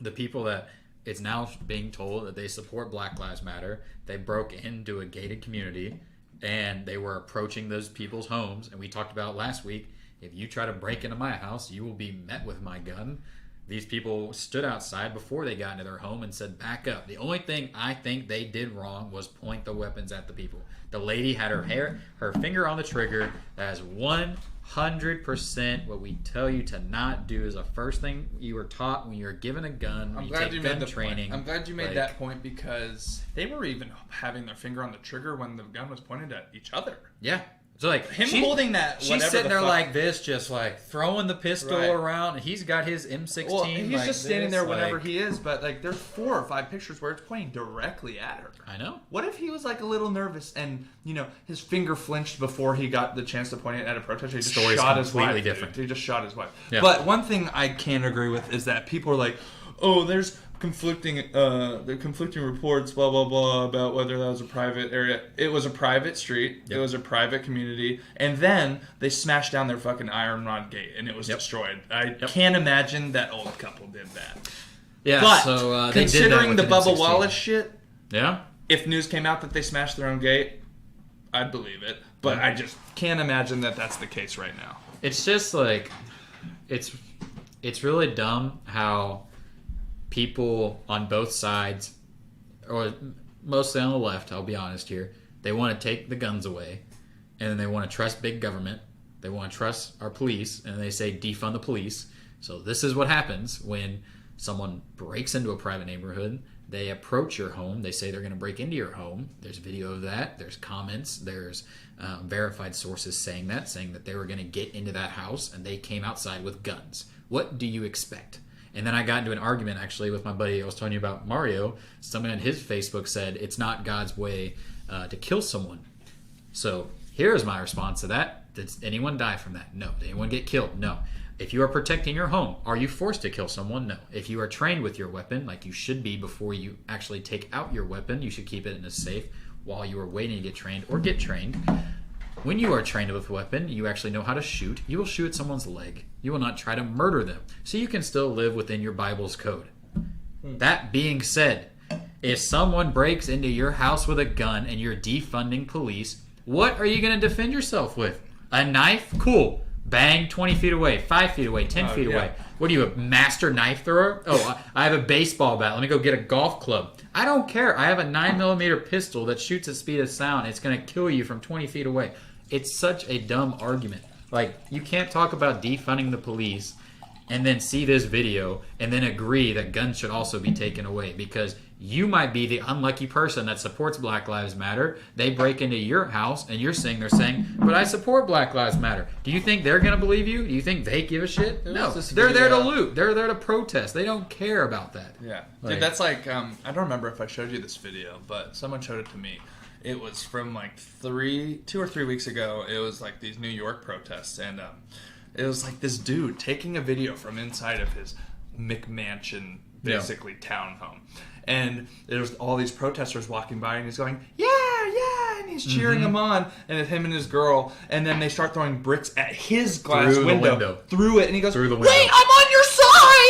S1: the people that it's now being told that they support Black Lives Matter, they broke into a gated community and they were approaching those people's homes. And we talked about last week, if you try to break into my house, you will be met with my gun. These people stood outside before they got into their home and said, back up. The only thing I think they did wrong was point the weapons at the people. The lady had her finger on the trigger. That is 100% what we tell you to not do. Is the first thing you were taught when you were given a gun.
S2: I'm glad you made the training. I'm glad you made that point because they were even having their finger on the trigger when the gun was pointed at each other.
S1: Yeah. So like
S2: him holding that,
S1: she's sitting there like this, just like throwing the pistol around. And he's got his M16.
S2: Well, he's
S1: like
S2: just standing there whenever he is. But like, there's 4 or 5 pictures where it's pointing directly at her.
S1: I know.
S2: What if he was like a little nervous and his finger flinched before he got the chance to point it at a protester? He just shot his wife. Completely different. He just shot his wife. Yeah. But one thing I can agree with is that people are like, oh, there's conflicting reports, blah blah blah, about whether that was a private area. It was a private street. Yep. It was a private community, and then they smashed down their fucking iron rod gate, and it was destroyed. I can't imagine that old couple did that.
S1: Yeah,
S2: but
S1: so
S2: considering
S1: they did that with
S2: the Bubba
S1: M16.
S2: Wallace shit,
S1: yeah,
S2: if news came out that they smashed their own gate, I'd believe it. But I just can't imagine that that's the case right now.
S1: It's just like it's really dumb how people on both sides, or mostly on the left, I'll be honest here, they want to take the guns away, and then they want to trust big government. They want to trust our police, and they say defund the police. So this is what happens when someone breaks into a private neighborhood. They approach your home. They say they're going to break into your home. There's video of that. There's comments. There's verified sources saying that they were going to get into that house, and they came outside with guns. What do you expect? And then I got into an argument, actually, with my buddy I was telling you about, Mario. Someone on his Facebook said, it's not God's way to kill someone. So here's my response to that. Did anyone die from that? No. Did anyone get killed? No. If you are protecting your home, are you forced to kill someone? No. If you are trained with your weapon, like you should be before you actually take out your weapon, you should keep it in a safe while you are waiting to get trained or get trained. When you are trained with a weapon, you actually know how to shoot. You will shoot at someone's leg. You will not try to murder them. So you can still live within your Bible's code. That being said, if someone breaks into your house with a gun and you're defunding police, what are you going to defend yourself with? A knife? Cool. Bang, 20 feet away, 5 feet away, 10 feet away. What are you, a master knife thrower? Oh, I have a baseball bat. Let me go get a golf club. I don't care. I have a 9mm pistol that shoots at speed of sound. It's going to kill you from 20 feet away. It's such a dumb argument. Like, you can't talk about defunding the police and then see this video and then agree that guns should also be taken away, because you might be the unlucky person that supports Black Lives Matter. They break into your house and they're saying, but I support Black Lives Matter. Do you think they're going to believe you? Do you think they give a shit? No. They're there to loot. They're there to protest. They don't care about that.
S2: Yeah. Dude, that's like, I don't remember if I showed you this video, but someone showed it to me. It was from like 2 or 3 weeks ago. It was like these New York protests, and It was like this dude taking a video from inside of his McMansion, basically townhome. And there's all these protesters walking by, and he's going, yeah, and he's cheering them on, and it's him and his girl, and then they start throwing bricks at his glass window, through it, and he goes, wait, I'm on your side!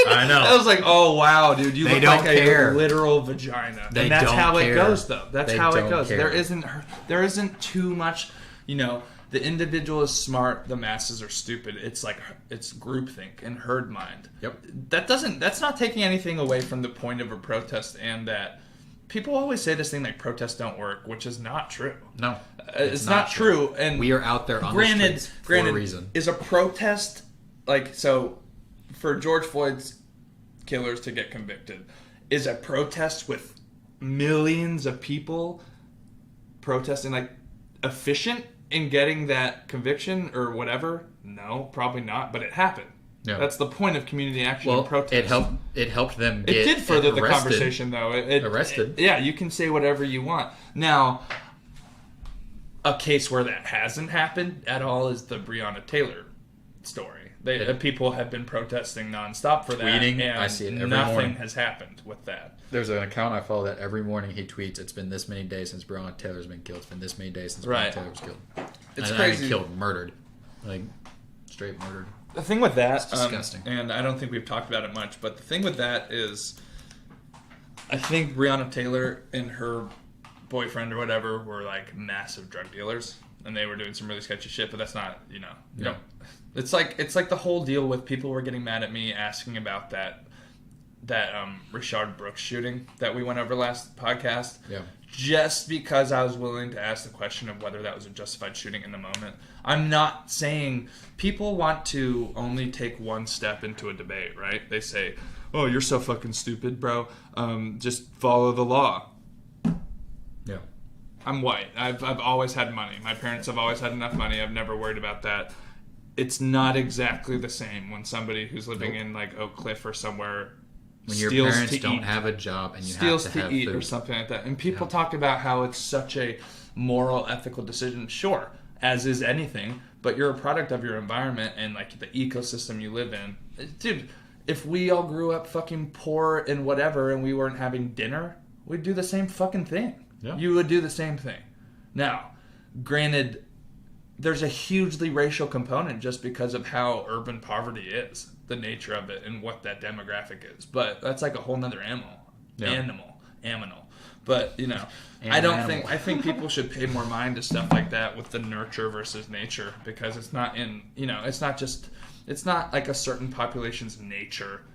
S1: I know.
S2: I was like, oh, wow, dude, you look like
S1: care.
S2: A literal vagina. And that's how it goes, though. That's how it goes. There isn't too much, the individual is smart, the masses are stupid. It's like, it's groupthink and herd mind.
S1: Yep.
S2: That's not taking anything away from the point of a protest, and that people always say this thing like protests don't work, which is not true.
S1: No.
S2: It's not true. And
S1: we are out there on the streets for a reason.
S2: Is a protest, for George Floyd's killers to get convicted, is a protest with millions of people protesting, efficient in getting that conviction or whatever? No, probably not, but it happened. Yeah. That's the point of community action and protest.
S1: It helped them get
S2: arrested. It did further the conversation, though.
S1: Arrested.
S2: Yeah, you can say whatever you want. Now, a case where that hasn't happened at all is the Breonna Taylor story. People have been protesting nonstop for
S1: tweeting,
S2: that, and
S1: I see it every
S2: nothing
S1: morning.
S2: has happened with that.
S1: There's an account I follow that every morning he tweets, it's been this many days since Breonna Taylor's been killed. It's been this many days since Breonna Taylor was killed.
S2: It's crazy.
S1: Killed, murdered. Straight murdered.
S2: The thing with that,
S1: it's disgusting.
S2: And I don't think we've talked about it much, but the thing with that is, I think Breonna Taylor and her boyfriend or whatever were massive drug dealers, and they were doing some really sketchy shit. But that's not, no. It's like the whole deal with people were getting mad at me asking about that Rayshard Brooks shooting that we went over last podcast.
S1: Yeah.
S2: Just because I was willing to ask the question of whether that was a justified shooting in the moment. I'm not saying people want to only take one step into a debate, right? They say, "Oh, you're so fucking stupid, bro. Just follow the law."
S1: Yeah.
S2: I'm white. I've always had money. My parents have always had enough money. I've never worried about that. It's not exactly the same when somebody who's living in Oak Cliff or somewhere
S1: when your parents don't have a job and you
S2: steals
S1: have to have
S2: eat
S1: food
S2: or something like that. And people talk about how it's such a moral, ethical decision. Sure, as is anything, but you're a product of your environment and the ecosystem you live in. Dude, if we all grew up fucking poor and whatever and we weren't having dinner, we'd do the same fucking thing.
S1: Yeah.
S2: You would do the same thing. Now, granted, there's a hugely racial component just because of how urban poverty is, the nature of it, and what that demographic is. But that's a whole nother animal. But I think people should pay more mind to stuff like that with the nurture versus nature, because it's not it's not a certain population's nature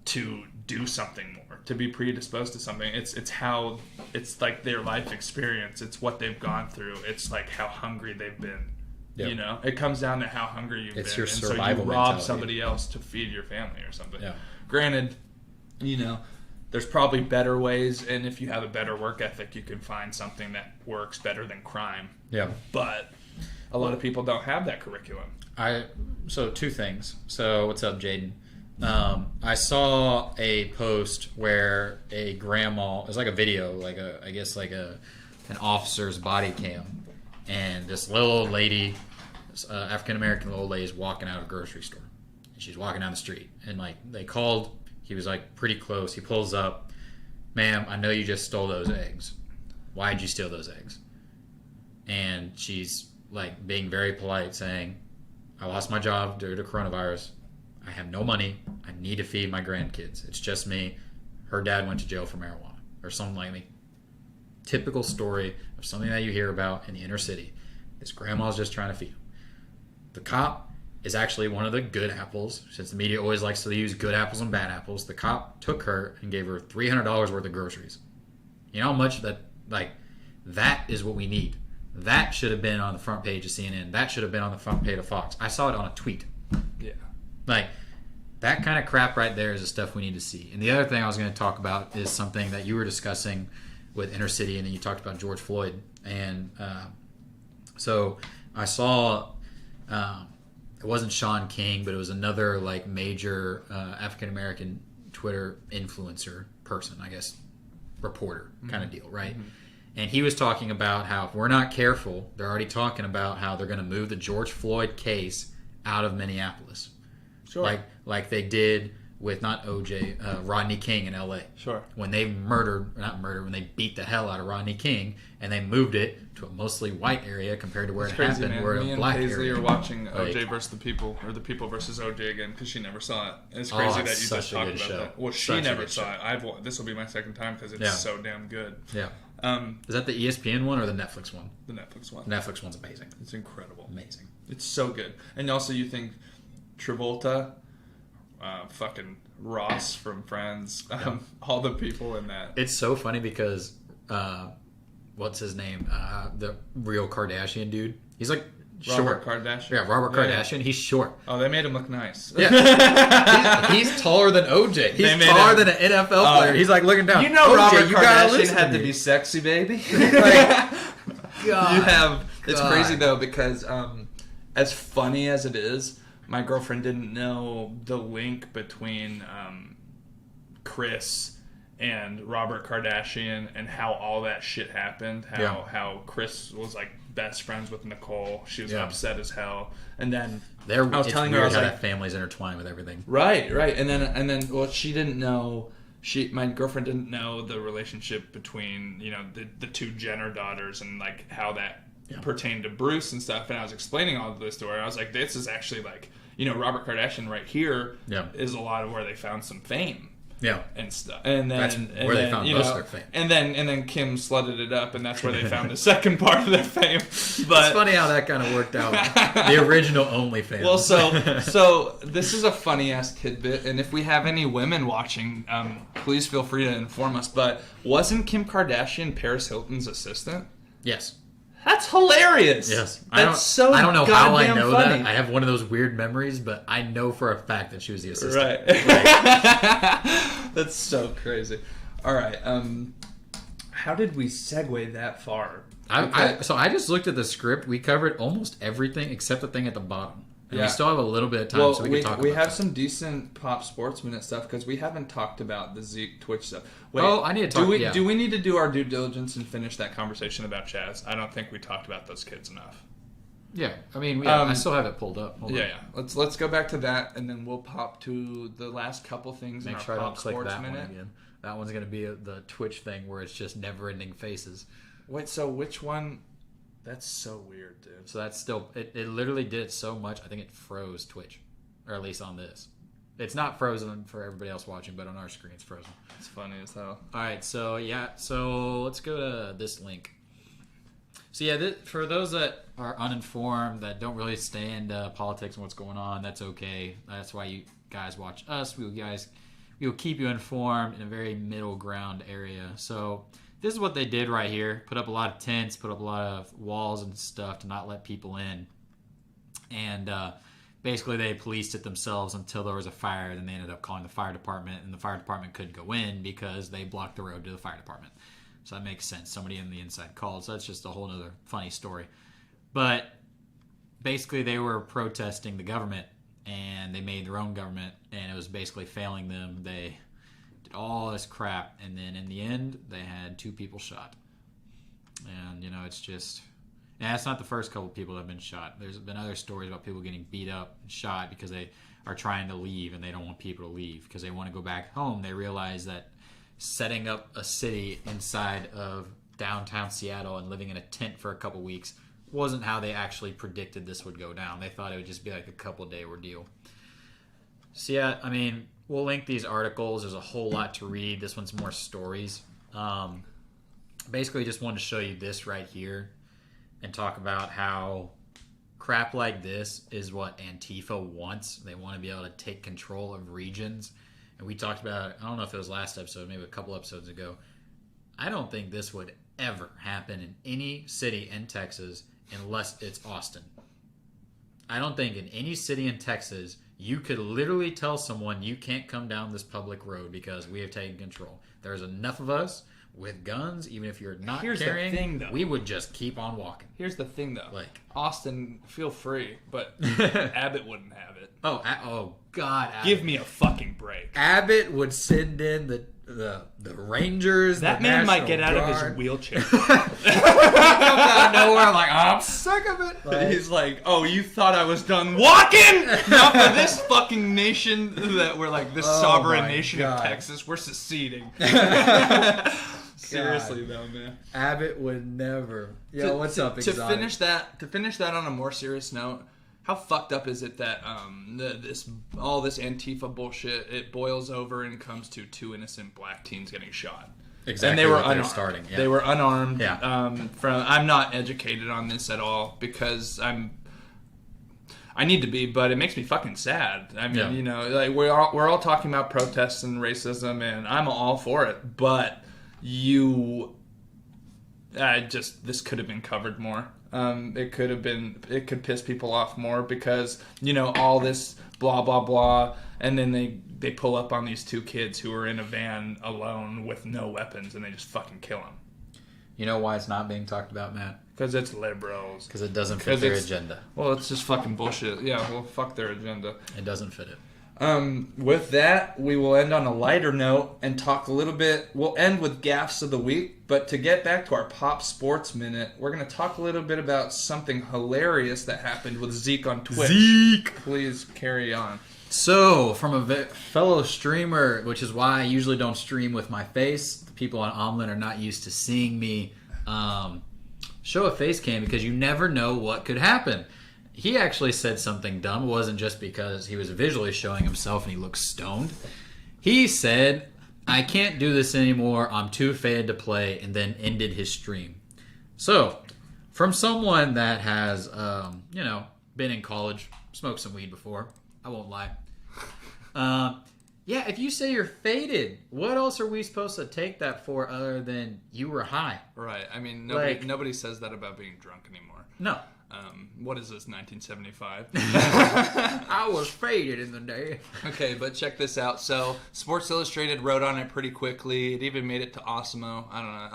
S2: to do something more, to be predisposed to something. It's how it's their life experience. It's what they've gone through. It's how hungry they've been. Yep. It comes down to how hungry you've been.
S1: Your
S2: and
S1: survival
S2: so you rob
S1: mentality.
S2: somebody else to feed your family or something.
S1: Yeah.
S2: Granted, there's probably better ways, and if you have a better work ethic, you can find something that works better than crime.
S1: Yeah.
S2: But a lot of people don't have that curriculum.
S1: So two things. So what's up, Jaden? I saw a post where a grandma, it was a video, an officer's body cam, and this little old lady, African-American old lady, is walking out of a grocery store. And she's walking down the street, and they called. He was pretty close. He pulls up, "Ma'am, I know you just stole those eggs. Why did you steal those eggs?" And she's being very polite, saying, "I lost my job due to coronavirus. I have no money. I need to feed my grandkids. It's just me. Her dad went to jail for marijuana," or something like that. Typical story of something that you hear about in the inner city. This grandma's just trying to feed him. The cop is actually one of the good apples, since the media always likes to use good apples and bad apples. The cop took her and gave her $300 worth of groceries. You know how much that is what we need. That should have been on the front page of CNN. That should have been on the front page of Fox. I saw it on a tweet.
S2: Yeah.
S1: That kind of crap right there is the stuff we need to see. And the other thing I was going to talk about is something that you were discussing with inner city, and then you talked about George Floyd. And so I saw, it wasn't Sean King, but it was another major African-American Twitter influencer person, I guess, reporter kind of deal, right? Mm-hmm. And he was talking about how if we're not careful, they're already talking about how they're going to move the George Floyd case out of Minneapolis.
S2: Sure.
S1: Like they did with not OJ, Rodney King in LA.
S2: Sure.
S1: When they when they beat the hell out of Rodney King and they moved it to a mostly white area compared to where it happened,
S2: man.
S1: where
S2: Me
S1: a
S2: and
S1: black
S2: Paisley
S1: area.
S2: are watching
S1: Like-
S2: OJ versus the People, or the People versus OJ again, because she never saw it. It's
S1: Oh,
S2: crazy
S1: it's
S2: that you
S1: such
S2: just
S1: a
S2: talked
S1: good
S2: about
S1: show.
S2: that. Well, she
S1: Such a
S2: never
S1: good
S2: saw
S1: show.
S2: it. This will be my second time because it's
S1: Yeah.
S2: so damn good.
S1: Yeah.
S2: Um,
S1: Is that the ESPN one or the Netflix one?
S2: the Netflix one.
S1: The Netflix one's amazing.
S2: It's incredible.
S1: Amazing.
S2: It's so good. And also, you think Travolta, fucking Ross from Friends, all the people in that.
S1: It's so funny because what's his name? The real Kardashian dude. He's like
S2: Robert
S1: short.
S2: Kardashian.
S1: Yeah, Robert
S2: Yeah.
S1: Kardashian. He's short.
S2: Oh, they made him look nice.
S1: Yeah. he's taller than OJ. He's
S2: made
S1: taller
S2: him-
S1: than an NFL player. He's like looking down.
S2: You know,
S1: OJ,
S2: Robert
S1: you gotta
S2: Kardashian
S1: listen
S2: had to
S1: me.
S2: be sexy, baby.
S1: Like, God.
S2: You have. It's
S1: God.
S2: crazy though because as funny as it is, my girlfriend didn't know the link between Chris and Robert Kardashian and how all that shit happened. How Chris was like best friends with Nicole. She was
S1: Yeah.
S2: upset as hell, and then
S1: I
S2: was telling her, I was
S1: how
S2: like-
S1: that family's intertwined with everything.
S2: right, and then well, she didn't know. My girlfriend didn't know the relationship between the two Jenner daughters and like how that pertained to Bruce and stuff. And I was explaining all of this to her. I was like, this is actually like Robert Kardashian right here is a lot of where they found some fame.
S1: Yeah.
S2: And stuff, and then
S1: That's where they found most of their fame.
S2: and then Kim slutted it up, and that's where they found the second part of their fame. But
S1: It's funny how that kind of worked out. The original OnlyFans.
S2: well, so this is a funny ass tidbit, and if we have any women watching, please feel free to inform us. But wasn't Kim Kardashian Paris Hilton's assistant?
S1: yes.
S2: That's hilarious.
S1: Yes.
S2: That's
S1: I don't know how I
S2: goddamn
S1: know
S2: funny.
S1: that. I have one of those weird memories, but I know for a fact that she was the assistant.
S2: Right. That's so crazy. All right. How did we segue that far?
S1: So I just looked at the script. We covered almost everything except the thing at the bottom. And we still have a little bit of time, so we can talk about
S2: we have
S1: that.
S2: some decent pop sports minute stuff because we haven't talked about the Zeke Twitch stuff. Wait,
S1: I need to talk.
S2: Do we need to do our due diligence and finish that conversation about Chaz? I don't think we talked about those kids enough.
S1: Yeah, I mean, I still have it pulled up. Hold on.
S2: Yeah. Let's go back to that, and then we'll pop to the last couple things in
S1: Make
S2: our
S1: sure I don't
S2: pop
S1: click
S2: sports
S1: that one
S2: minute.
S1: again. That one's going to be the Twitch thing where it's just never-ending faces.
S2: Wait, so which one? That's so weird, dude.
S1: So that's still it literally did it so much. I think it froze Twitch, or at least on this. It's not frozen for everybody else watching, but on our screen it's frozen.
S2: It's funny as hell.
S1: All right, so let's go to this link. So for those that are uninformed, that don't really stay into politics and what's going on, that's okay. That's why you guys watch us. We will keep you informed in a very middle ground area. So this is what they did right here. Put up a lot of tents, put up a lot of walls and stuff to not let people in. And basically they policed it themselves until there was a fire. Then they ended up calling the fire department, and the fire department couldn't go in because they blocked the road to the fire department. So that makes sense. Somebody on the inside called. So that's just a whole other funny story. But basically they were protesting the government, and they made their own government, and it was basically failing them. They did all this crap, and then in the end they had 2 people shot. And it's just, it's not the first couple people that have been shot. There's been other stories about people getting beat up and shot because they are trying to leave and they don't want people to leave because they want to go back home. They realize that setting up a city inside of downtown Seattle and living in a tent for a couple weeks wasn't how they actually predicted this would go down. They thought it would just be like a couple-day ordeal. So yeah, I mean, we'll link these articles. There's a whole lot to read. This one's more stories. Basically, just wanted to show you this right here and talk about how crap like this is what Antifa wants. They want to be able to take control of regions. And we talked about it, I don't know if it was last episode, maybe a couple episodes ago. I don't think this would ever happen in any city in Texas unless it's Austin. I don't think in any city in Texas you could literally tell someone you can't come down this public road because we have taken control. There's enough of us with guns, even if you're not carrying,
S2: the thing, though.
S1: we would just keep on walking.
S2: Here's the thing, though.
S1: Like
S2: Austin, feel free, but Abbott wouldn't have it.
S1: Oh God! Abbott.
S2: Give me a fucking break.
S1: Abbott would send in the the Rangers.
S2: That
S1: the
S2: man might
S1: National
S2: get out of his
S1: Guard.
S2: wheelchair.
S1: Comes out of nowhere. I'm like, I'm sick of it. Like,
S2: He's like, oh, you thought I was done walking? Not for this fucking nation that we're like, this
S1: Oh
S2: sovereign
S1: my
S2: nation
S1: God.
S2: of Texas. We're seceding. Seriously though, man.
S1: Abbott would never. Yo, what's up,
S2: to
S1: Exotic?
S2: finish that on a more serious note, how fucked up is it that all this Antifa bullshit, it boils over and comes to 2 innocent black teens getting shot.
S1: Exactly.
S2: And they were
S1: what they're
S2: unarmed.
S1: starting. Yeah.
S2: They were unarmed.
S1: Yeah.
S2: I'm not educated on this at all because I need to be, but it makes me fucking sad. I mean,
S1: Yeah.
S2: you know, like we're all talking about protests and racism, and I'm all for it. But this could have been covered more. It could piss people off more because, you know, all this blah blah blah, and then they pull up on these 2 kids who are in a van alone with no weapons, and they just fucking kill them.
S1: You know why it's not being talked about, Matt?
S2: Because it's liberals.
S1: Because it doesn't fit their agenda.
S2: Well, it's just fucking bullshit. Yeah, well, fuck their agenda.
S1: It doesn't fit it.
S2: With that, we will end on a lighter note and talk a little bit. We'll end with gaffes of the week, but to get back to our Pop Sports Minute, we're going to talk a little bit about something hilarious that happened with Zeke on Twitch.
S1: Zeke!
S2: Please carry on.
S1: So, from a fellow streamer, which is why I usually don't stream with my face. The people on Omelette are not used to seeing me show a face cam because you never know what could happen. He actually said something dumb. It wasn't just because he was visually showing himself and he looked stoned. He said, I can't do this anymore. I'm too faded to play, and then ended his stream. So, from someone that has, been in college, smoked some weed before, I won't lie. Yeah, if you say you're faded, what else are we supposed to take that for other than you were high?
S2: Right. I mean, nobody says that about being drunk anymore.
S1: No.
S2: What is this, 1975?
S1: I was faded in the day.
S2: Okay, but check this out. So, Sports Illustrated wrote on it pretty quickly. It even made it to Osmo. I don't know.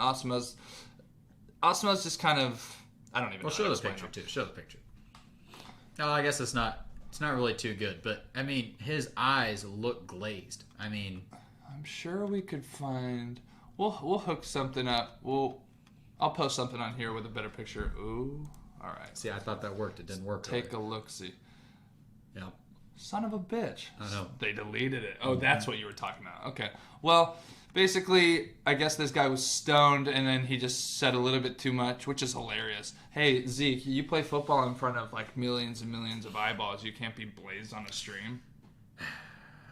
S2: Osmo's just kind of... I don't even know.
S1: Well, show the picture, too. Show the picture. Oh, I guess it's not really too good. But, I mean, his eyes look glazed. I mean...
S2: I'm sure we could find... We'll hook something up. I'll post something on here with a better picture. Ooh... All right.
S1: See, I thought that worked. It didn't work.
S2: Take a look-see.
S1: Yeah.
S2: Son of a bitch.
S1: I know.
S2: They deleted it. Oh, that's what you were talking about. Okay. Well, basically, I guess this guy was stoned, and then he just said a little bit too much, which is hilarious. Hey, Zeke, you play football in front of, like, millions and millions of eyeballs. You can't be blazed on a stream.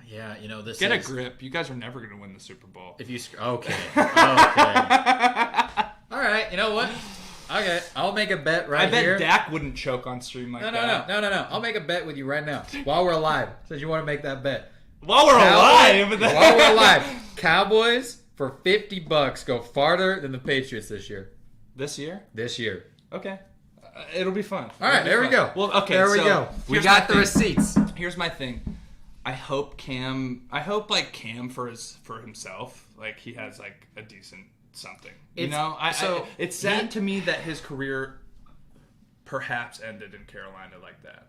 S1: Yeah, you know,
S2: Get a grip. You guys are never going to win the Super Bowl.
S1: If you... Okay. All right. You know what? Okay, I'll make a bet here.
S2: I bet Dak wouldn't choke on stream like that.
S1: No. I'll make a bet with you right now while we're alive. Since you want to make that bet.
S2: While we're alive?
S1: While we're alive. Cowboys for $50 go farther than the Patriots this year.
S2: This year?
S1: This year.
S2: Okay. It'll be fun.
S1: All right, there we go.
S2: Well, okay,
S1: there we go. We got the receipts.
S2: Here's my thing. I hope Cam for himself, like he has like a decent something. It's sad to me that his career perhaps ended in Carolina like that.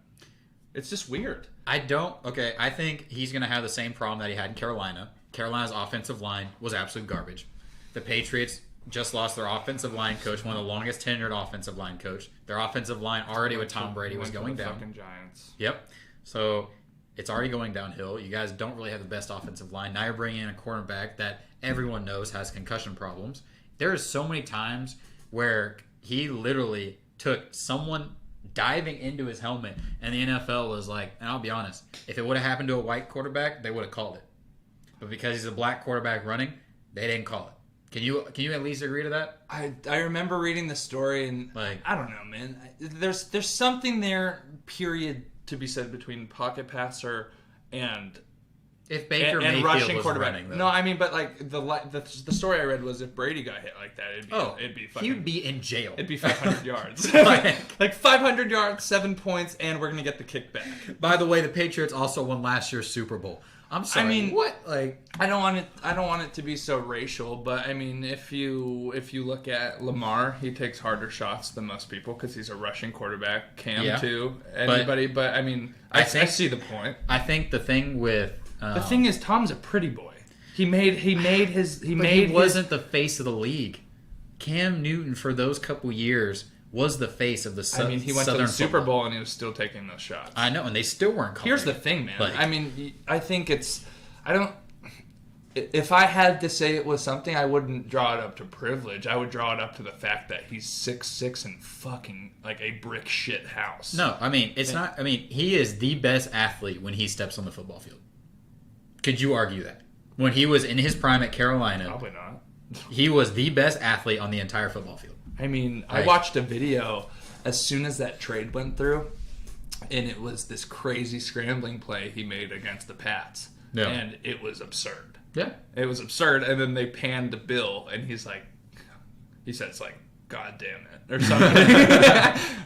S2: It's just weird.
S1: I think he's going to have the same problem that he had in Carolina. Carolina's offensive line was absolute garbage. The Patriots just lost their offensive line coach, one of the longest tenured offensive line coach. Their offensive line already with Tom Brady was going down.
S2: Fucking Giants.
S1: Yep. So it's already going downhill. You guys don't really have the best offensive line. Now you're bringing in a cornerback that everyone knows has concussion problems. There are so many times where he literally took someone diving into his helmet, and the NFL was like, and I'll be honest, if it would have happened to a white quarterback, they would have called it. But because he's a black quarterback running, they didn't call it. Can you at least agree to that?
S2: I remember reading the story, and I don't know, man. There's something there, period, to be said between pocket passer and
S1: if Baker
S2: and
S1: Mayfield
S2: rushing
S1: was
S2: quarterback.
S1: running, though.
S2: No, I mean, but like the story I read was if Brady got hit like that, it'd be fucking.
S1: He would be in jail.
S2: It'd be 500 yards, like 500 yards, 7 points, and we're gonna get the kickback.
S1: By the way, the Patriots also won last year's Super Bowl. I'm sorry.
S2: I mean,
S1: what? Like,
S2: I don't want it to be so racial, but I mean, if you look at Lamar, he takes harder shots than most people because he's a rushing quarterback. Cam too. Anybody, but I mean, I see the point.
S1: I think the thing with
S2: the thing is, Tom's a pretty boy. He
S1: wasn't the face of the league. Cam Newton for those couple years was the face of the Southern
S2: he went to the Super
S1: football.
S2: Bowl and he was still taking those shots.
S1: I know, and they still weren't calling.
S2: Here's the thing, man.
S1: Like,
S2: I think it's... If I had to say it was something, I wouldn't draw it up to privilege. I would draw it up to the fact that he's 6'6" and fucking like a brick shit house.
S1: No, I mean, it's not... I mean, he is the best athlete when he steps on the football field. Could you argue that? When he was in his prime at Carolina...
S2: Probably not.
S1: He was the best athlete on the entire football field.
S2: I mean, I watched a video as soon as that trade went through, and it was this crazy scrambling play he made against the Pats.
S1: Yeah.
S2: And it was absurd.
S1: Yeah.
S2: It was absurd, and then they panned to Bill, and he says, like, God damn it, or something.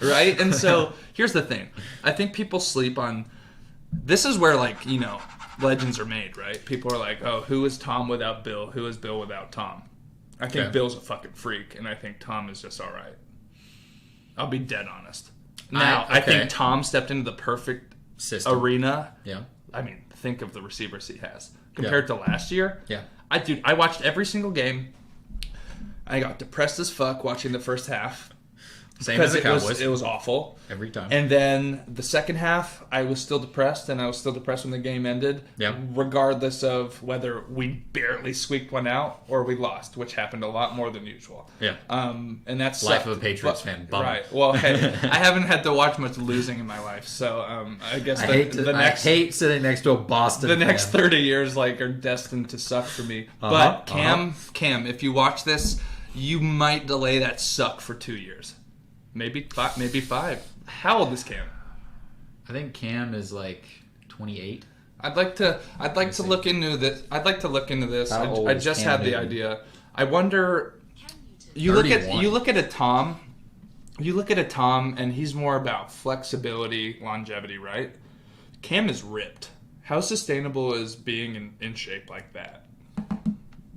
S2: Right? And so, here's the thing. I think people sleep on... This is where, like, you know, legends are made, right? People are like, oh, who is Tom without Bill? Who is Bill without Tom? I think Bill's a fucking freak, and I think Tom is just all right. I'll be dead honest. Now, I think Tom stepped into the perfect arena.
S1: Yeah.
S2: I mean, think of the receivers he has. Compared to last year.
S1: Yeah.
S2: I watched every single game. I got depressed as fuck watching the first half.
S1: Same as the Cowboys.
S2: It was awful.
S1: Every time.
S2: And then the second half, I was still depressed, and I was still depressed when the game ended.
S1: Yeah.
S2: Regardless of whether we barely squeaked one out or we lost, which happened a lot more than usual.
S1: Yeah.
S2: And that's
S1: life of a Patriots fan. Bummer.
S2: Right. Well, hey, I haven't had to watch much losing in my life, so I guess
S1: I hate sitting next to a Boston.
S2: The next 30 years are destined to suck for me. But Cam, if you watch this, you might delay that suck for 2 years. Maybe 5. How old is Cam?
S1: I think Cam is like 28.
S2: I'd like to look into this. I just
S1: Cam
S2: had the
S1: Newton?
S2: idea. I wonder. You look at a Tom. You look at a Tom, and he's more about flexibility, longevity, right? Cam is ripped. How sustainable is being in shape like that?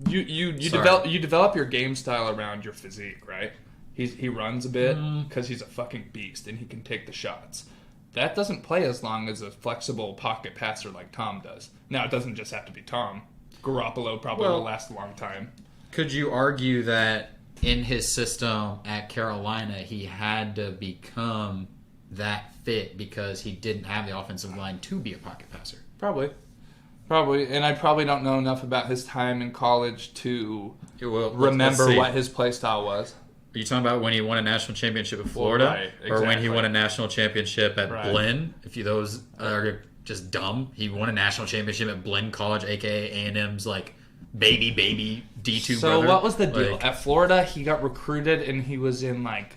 S2: You develop your game style around your physique, right? He runs a bit because he's a fucking beast and he can take the shots. That doesn't play as long as a flexible pocket passer like Tom does. Now, it doesn't just have to be Tom. Garoppolo probably will last a long time.
S1: Could you argue that in his system at Carolina, he had to become that fit because he didn't have the offensive line to be a pocket passer?
S2: Probably. And I probably don't know enough about his time in college to remember what his play style was.
S1: Are you talking about when he won a national championship at Florida?
S2: Right, exactly.
S1: Or when he won a national championship at
S2: Right.
S1: Blinn? If those are just dumb. He won a national championship at Blinn College, a.k.a. A&M's like baby D2 brother.
S2: So what was the deal?
S1: Like,
S2: At Florida, he got recruited and he was in like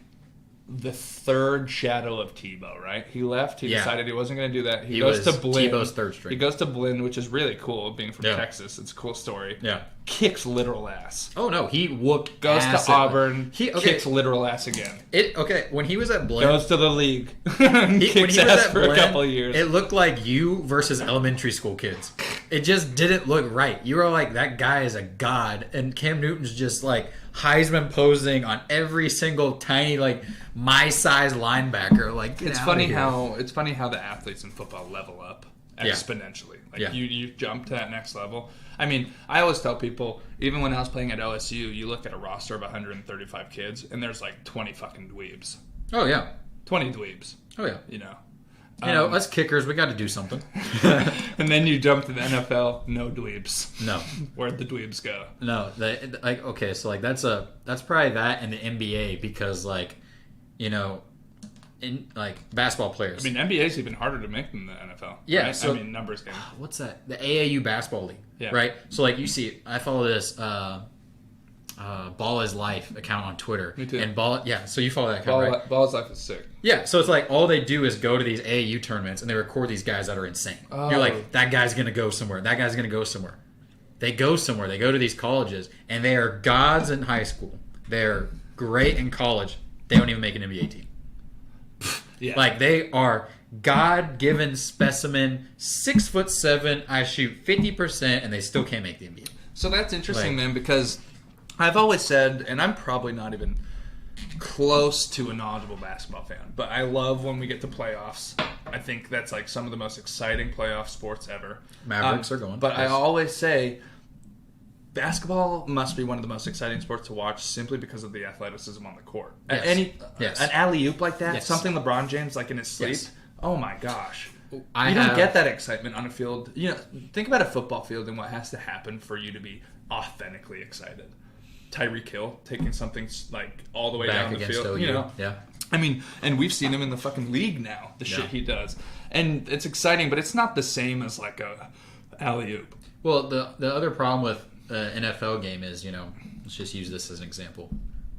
S2: the third shadow of Tebow, right? He left. He decided he wasn't going to do that. He goes to Blinn.
S1: Tebow's third string.
S2: He goes to Blinn, which is really cool, being from
S1: Yeah.
S2: Texas. It's a cool story.
S1: Yeah.
S2: Kicks literal ass.
S1: Oh no, he whooped
S2: Goes
S1: ass
S2: to
S1: at-
S2: Auburn. Kicks literal ass again.
S1: When he was at Blinn,
S2: Goes to the league.
S1: when
S2: Kicks
S1: he was
S2: ass
S1: at
S2: for
S1: Blinn,
S2: a couple of years.
S1: it looked like you versus elementary school kids. It just didn't look right. You were like, that guy is a god, and Cam Newton's just like Heisman posing on every single tiny like my size linebacker. Like
S2: It's funny how the athletes in football level up exponentially. Like you jump to that next level. I mean, I always tell people, even when I was playing at OSU, you look at a roster of 135 kids, and there's like 20 fucking dweebs.
S1: Oh yeah.
S2: 20 dweebs.
S1: Oh yeah.
S2: You know.
S1: Us kickers, we got to do something.
S2: And then you jump to the NFL, no dweebs.
S1: No.
S2: Where'd the dweebs go?
S1: No, that's probably that and the NBA because in like basketball players.
S2: I mean, NBA's even harder to make than the NFL.
S1: Yeah,
S2: right?
S1: so-
S2: numbers game.
S1: What's that? The AAU basketball league.
S2: Yeah.
S1: Right? So you see, I follow this Ball is Life account on Twitter.
S2: Me too.
S1: And so you follow that account, right?
S2: Ball's life is sick.
S1: Yeah, so it's like all they do is go to these AAU tournaments and they record these guys that are insane.
S2: Oh.
S1: You're like, that guy's going to go somewhere. That guy's going to go somewhere. They go somewhere. They go to these colleges and they are gods in high school. They're great in college. They don't even make an NBA team.
S2: Yeah.
S1: Like they are God-given specimen, 6'7". I shoot 50% and they still can't make the NBA.
S2: So that's interesting, man, because I've always said, and I'm probably not even close to a knowledgeable basketball fan, but I love when we get to playoffs. I think that's like some of the most exciting playoff sports ever.
S1: Mavericks are going.
S2: But I always say, basketball must be one of the most exciting sports to watch simply because of the athleticism on the court.
S1: Yes.
S2: An alley-oop like that,
S1: Yes.
S2: something LeBron James like in his sleep.
S1: Yes.
S2: Oh my gosh. You
S1: I
S2: don't
S1: have-
S2: get that excitement on a field. Think about a football field and what has to happen for you to be authentically excited. Tyreek Hill taking something like all the way
S1: back
S2: down the
S1: against
S2: field.
S1: OU. Yeah.
S2: I mean, and we've seen him in the fucking league now. The shit he does, and it's exciting, but it's not the same as like a alley-oop.
S1: Well, the other problem with NFL game is, let's just use this as an example.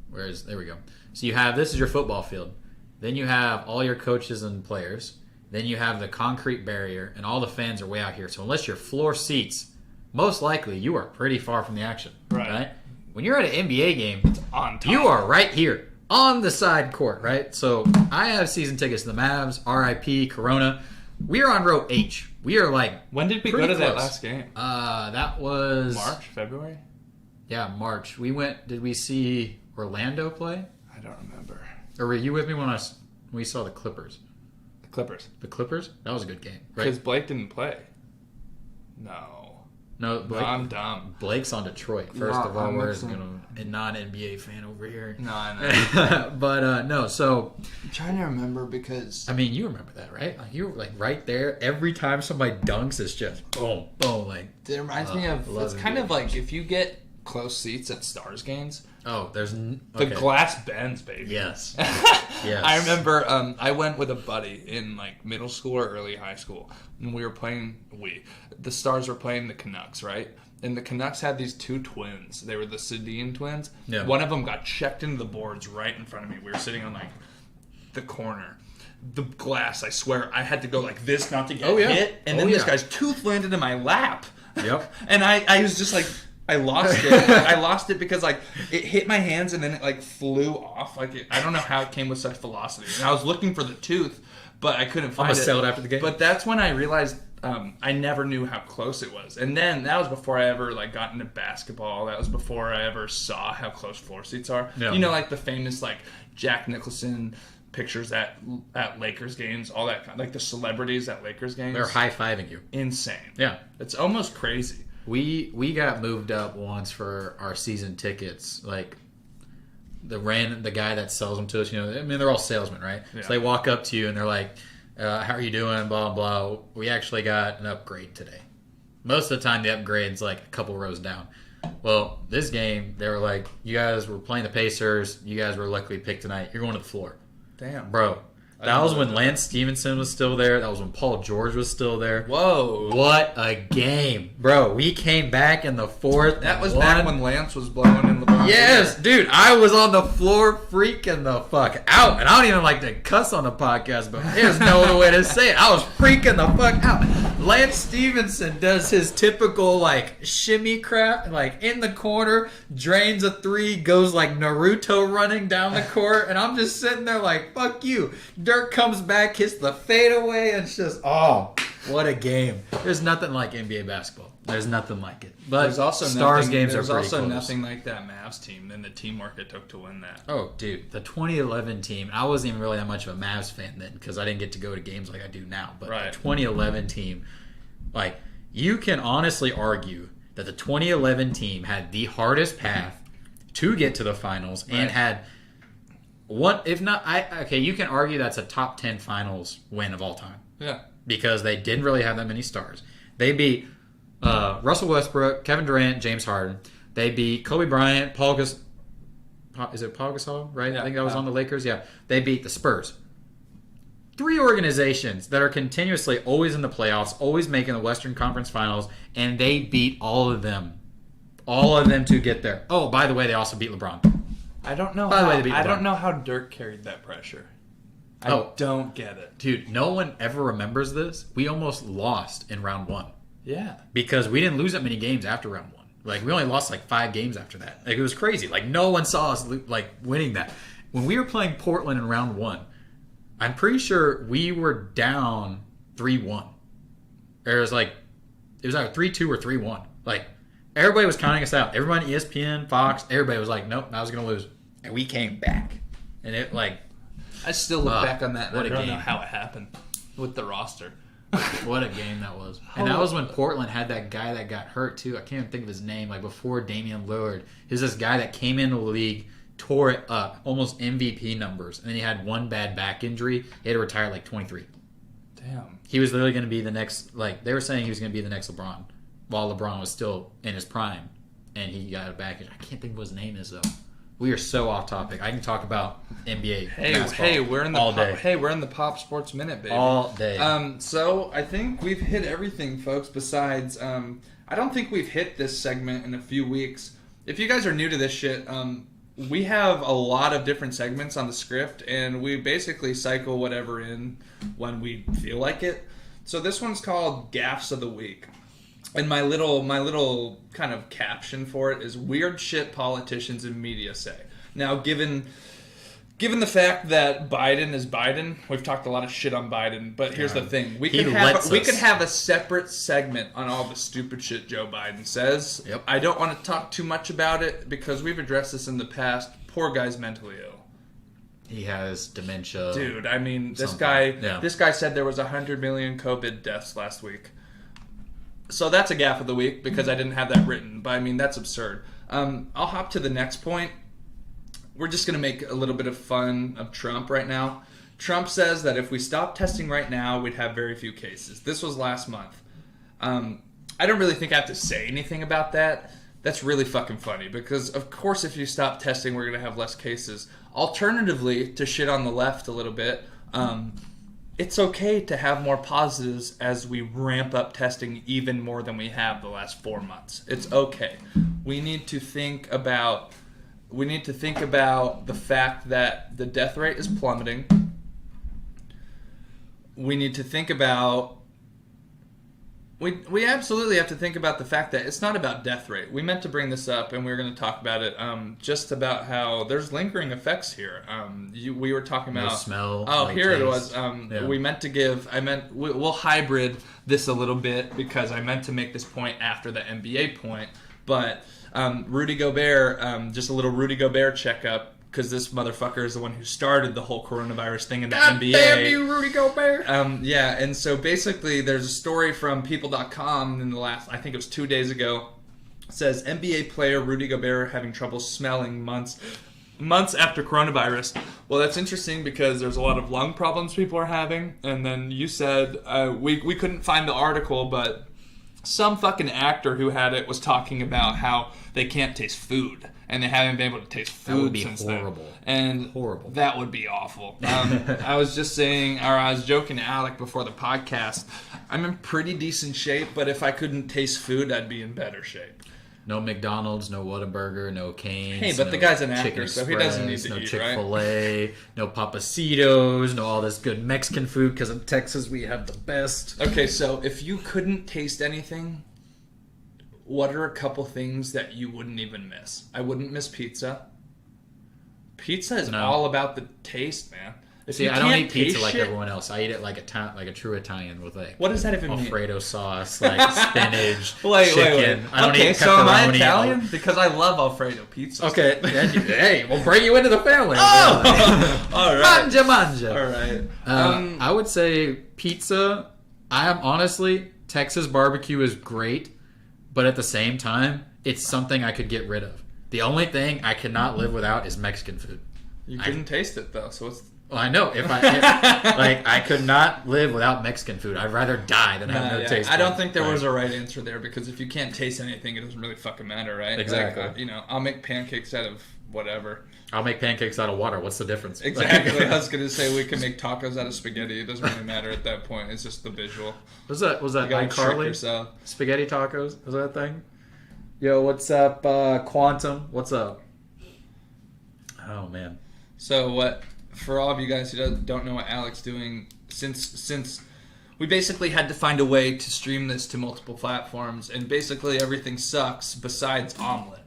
S1: Whereas, there we go. So this is your football field. Then you have all your coaches and players. Then you have the concrete barrier, and all the fans are way out here. So unless you're floor seats, most likely you are pretty far from the action.
S2: Right.
S1: When you're at an NBA game,
S2: On top.
S1: you are right here on the side court, right? So I have season tickets to the Mavs, RIP, Corona. We are on row H. We are like
S2: When did we go
S1: pretty
S2: to that
S1: close.
S2: last game?
S1: That was
S2: March, February?
S1: Yeah, March. We went. Did we see Orlando play?
S2: I don't remember.
S1: Or were you with me when we saw the Clippers?
S2: The Clippers.
S1: The Clippers? That was a good game,
S2: Because
S1: right?
S2: Blake didn't play. No.
S1: No, Blake,
S2: I'm dumb.
S1: Blake's on Detroit. First
S2: No,
S1: of all,
S2: I'm
S1: we're
S2: mixing-
S1: a non-NBA fan over here.
S2: No, I know.
S1: But no, so
S2: I'm trying to remember because
S1: I mean, you remember that, right? Like, you were like right there. Every time somebody dunks, it's just boom, boom. Like,
S2: it reminds me of,
S1: love
S2: it's
S1: it.
S2: kind of like if you get close seats at Stars games,
S1: oh, there's
S2: the
S1: okay.
S2: glass bends, baby.
S1: Yes. Yes.
S2: I remember I went with a buddy in like middle school or early high school, and we were playing. The Stars were playing the Canucks, right? And the Canucks had these two twins. They were the Sedin twins.
S1: Yeah.
S2: One of them got checked into the boards right in front of me. We were sitting on like the corner. The glass, I swear, I had to go like this not to get hit. And then this guy's tooth landed in my lap.
S1: Yep.
S2: And I was just like, I lost it. I lost it because like it hit my hands and then it like flew off. I don't know how it came with such velocity. And I was looking for the tooth, but I couldn't find
S1: I'm gonna sell it after the game.
S2: But that's when I realized I never knew how close it was. And then that was before I ever like got into basketball. That was before I ever saw how close floor seats are.
S1: Yeah.
S2: You know, like the famous like Jack Nicholson pictures at Lakers games, all that kind, like the celebrities at Lakers games.
S1: They're high-fiving you.
S2: Insane.
S1: Yeah.
S2: It's almost crazy.
S1: We got moved up once for our season tickets. Like the guy that sells them to us, I mean, they're all salesmen, right?
S2: Yeah.
S1: So they walk up to you and they're like, "How are you doing?" Blah blah. We actually got an upgrade today. Most of the time, the upgrade's like a couple rows down. Well, this game, they were like, "You guys were playing the Pacers. You guys were luckily picked tonight. You're going to the floor,
S2: Damn.
S1: bro." That was when Lance Stevenson was still there. That was when Paul George was still there.
S2: Whoa.
S1: What a game, bro. We came back in the fourth.
S2: That was
S1: won.
S2: back when Lance was blowing in LeBron.
S1: Yes, dude. I was on the floor freaking the fuck out. And I don't even like to cuss on the podcast, but there's no other way to say it. I was freaking the fuck out. Lance Stevenson does his typical, like, shimmy crap, like, in the corner, drains a three, goes like Naruto running down the court, and I'm just sitting there like, fuck you. Dirk comes back, hits the fadeaway, and it's just, oh, what a game. There's nothing like NBA basketball. There's nothing like it. But
S2: There's also
S1: Stars
S2: nothing,
S1: games
S2: there's
S1: are pretty
S2: also
S1: close.
S2: nothing like that Mavs team and the teamwork it took to win that.
S1: Oh, dude, the 2011 team. I wasn't even really that much of a Mavs fan then because I didn't get to go to games like I do now. But
S2: Right.
S1: the 2011 team, like, you can honestly argue that the 2011 team had the hardest path to get to the finals and
S2: Right.
S1: had one, if not, you can argue that's a top 10 finals win of all time
S2: Yeah.
S1: because they didn't really have that many stars. They beat Russell Westbrook, Kevin Durant, James Harden. They beat Kobe Bryant, Paul Gasol, right?
S2: Yeah.
S1: I think that was on the Lakers. Yeah. They beat the Spurs. 3 organizations that are continuously always in the playoffs, always making the Western Conference Finals, and they beat all of them. All of them to get there. Oh, by the way, they also beat LeBron.
S2: I don't know.
S1: By the way,
S2: how,
S1: they beat
S2: I
S1: LeBron.
S2: don't know how Dirk carried that pressure. I
S1: Oh.
S2: don't get it.
S1: Dude, no one ever remembers this. We almost lost in round 1
S2: Yeah.
S1: because we didn't lose that many games after round 1. Like, we only lost like 5 games after that. Like, it was crazy. Like, no one saw us like winning that. When we were playing Portland in round 1, I'm pretty sure we were down 3-1. It was either 3-2 or 3-1. Like, everybody was counting us out. Everybody on ESPN, Fox, everybody was like, nope, I was going to lose. And we came back. And it, like,
S2: I still look back on that and
S1: what
S2: I
S1: a
S2: don't
S1: game.
S2: know how it happened with the roster.
S1: What a game that was. And that was when Portland had that guy that got hurt, too. I can't even think of his name. Like, before Damian Lillard. He's this guy that came into the league, tore it up, almost MVP numbers. And then he had one bad back injury. He had to retire at, like, 23.
S2: Damn.
S1: He was literally going to be the next, like, they were saying he was going to be the next LeBron. While LeBron was still in his prime. And he got a back injury. I can't think of what his name is, though. We are so off topic. I can talk about NBA basketball
S2: we're in the
S1: all day.
S2: we're in the Pop Sports Minute, baby.
S1: All day.
S2: So I think we've hit everything, folks. Besides, I don't think we've hit this segment in a few weeks. If you guys are new to this shit, we have a lot of different segments on the script, and we basically cycle whatever in when we feel like it. So this one's called Gaffes of the Week. And my little kind of caption for it is weird shit politicians and media say. Now, given the fact that Biden is Biden, we've talked a lot of shit on Biden, but here's the thing. We could have a separate segment on all the stupid shit Joe Biden says.
S1: Yep.
S2: I don't want to talk too much about it because we've addressed this in the past. Poor guy's mentally ill.
S1: He has dementia.
S2: Dude, I mean, this
S1: Something.
S2: guy said there was 100 million COVID deaths last week. So that's a gaffe of the week because I didn't have that written. But I mean, that's absurd. I'll hop to the next point. We're just going to make a little bit of fun of Trump right now. Trump says that if we stopped testing right now, we'd have very few cases. This was last month. I don't really think I have to say anything about that. That's really fucking funny because, of course, if you stop testing, we're going to have less cases. Alternatively, to shit on the left a little bit, it's okay to have more positives as we ramp up testing even more than we have the last 4 months. It's okay. We need to think about the fact that the death rate is plummeting. We need to think about we absolutely have to think about the fact that it's not about death rate. We meant to bring this up, and we were going to talk about it, just about how there's lingering effects here. We were talking about...
S1: No smell.
S2: Oh,
S1: no
S2: here
S1: taste.
S2: it was. We meant to give... We'll hybrid this a little bit, because I meant to make this point after the NBA point. But Rudy Gobert, just a little Rudy Gobert checkup, because this motherfucker is the one who started the whole coronavirus thing in the NBA.
S1: Damn you, Rudy Gobert!
S2: Yeah, and so basically there's a story from People.com in the last, I think it was 2 days ago. It says, NBA player Rudy Gobert having trouble smelling months after coronavirus. Well, that's interesting because there's a lot of lung problems people are having. And then you said, we couldn't find the article, but some fucking actor who had it was talking about how they can't taste food. And they haven't been able to taste food since
S1: horrible.
S2: then. And
S1: horrible.
S2: That would be awful. I was just saying, or I was joking to Alec before the podcast, I'm in pretty decent shape, but if I couldn't taste food, I'd be in better shape.
S1: No McDonald's, no Whataburger, no Cane's.
S2: Hey, but
S1: no
S2: the guy's an actor,
S1: Chicken
S2: so he doesn't need to
S1: no
S2: eat,
S1: Chick-fil-A, no Papacitos, no all this good Mexican food, because in Texas we have the best.
S2: Okay, so if you couldn't taste anything, what are a couple things that you wouldn't even miss? I wouldn't miss pizza. Pizza is all about the taste, man.
S1: See, I don't eat pizza like everyone else. I eat it like a true Italian with
S2: what does that even mean?
S1: Alfredo sauce, like spinach, chicken.
S2: Wait.
S1: I don't eat pepperoni.
S2: So am I Italian? Because I love Alfredo pizza.
S1: Okay, hey, we'll bring you into the family.
S2: Oh! All right.
S1: Manja.
S2: All right.
S1: I would say pizza. Honestly, Texas barbecue is great, but at the same time, it's something I could get rid of. The only thing I cannot live without is Mexican food.
S2: You couldn't taste it though, so it's.
S1: Well, I know if I could not live without Mexican food. I'd rather die than have no taste.
S2: I don't think there was a right answer there, because if you can't taste anything, it doesn't really fucking matter, right?
S1: Exactly.
S2: Like, I'll make pancakes out of whatever.
S1: I'll make pancakes out of water. What's the difference?
S2: Exactly. I was gonna say we can make tacos out of spaghetti. It doesn't really matter at that point. It's just the visual.
S1: Was that
S2: iCarly?
S1: Spaghetti tacos? Was that a thing? Yo, what's up, Quantum? What's up? Oh man.
S2: So what? For all of you guys who don't know what Alec's doing, since we basically had to find a way to stream this to multiple platforms, and basically everything sucks besides Omelet.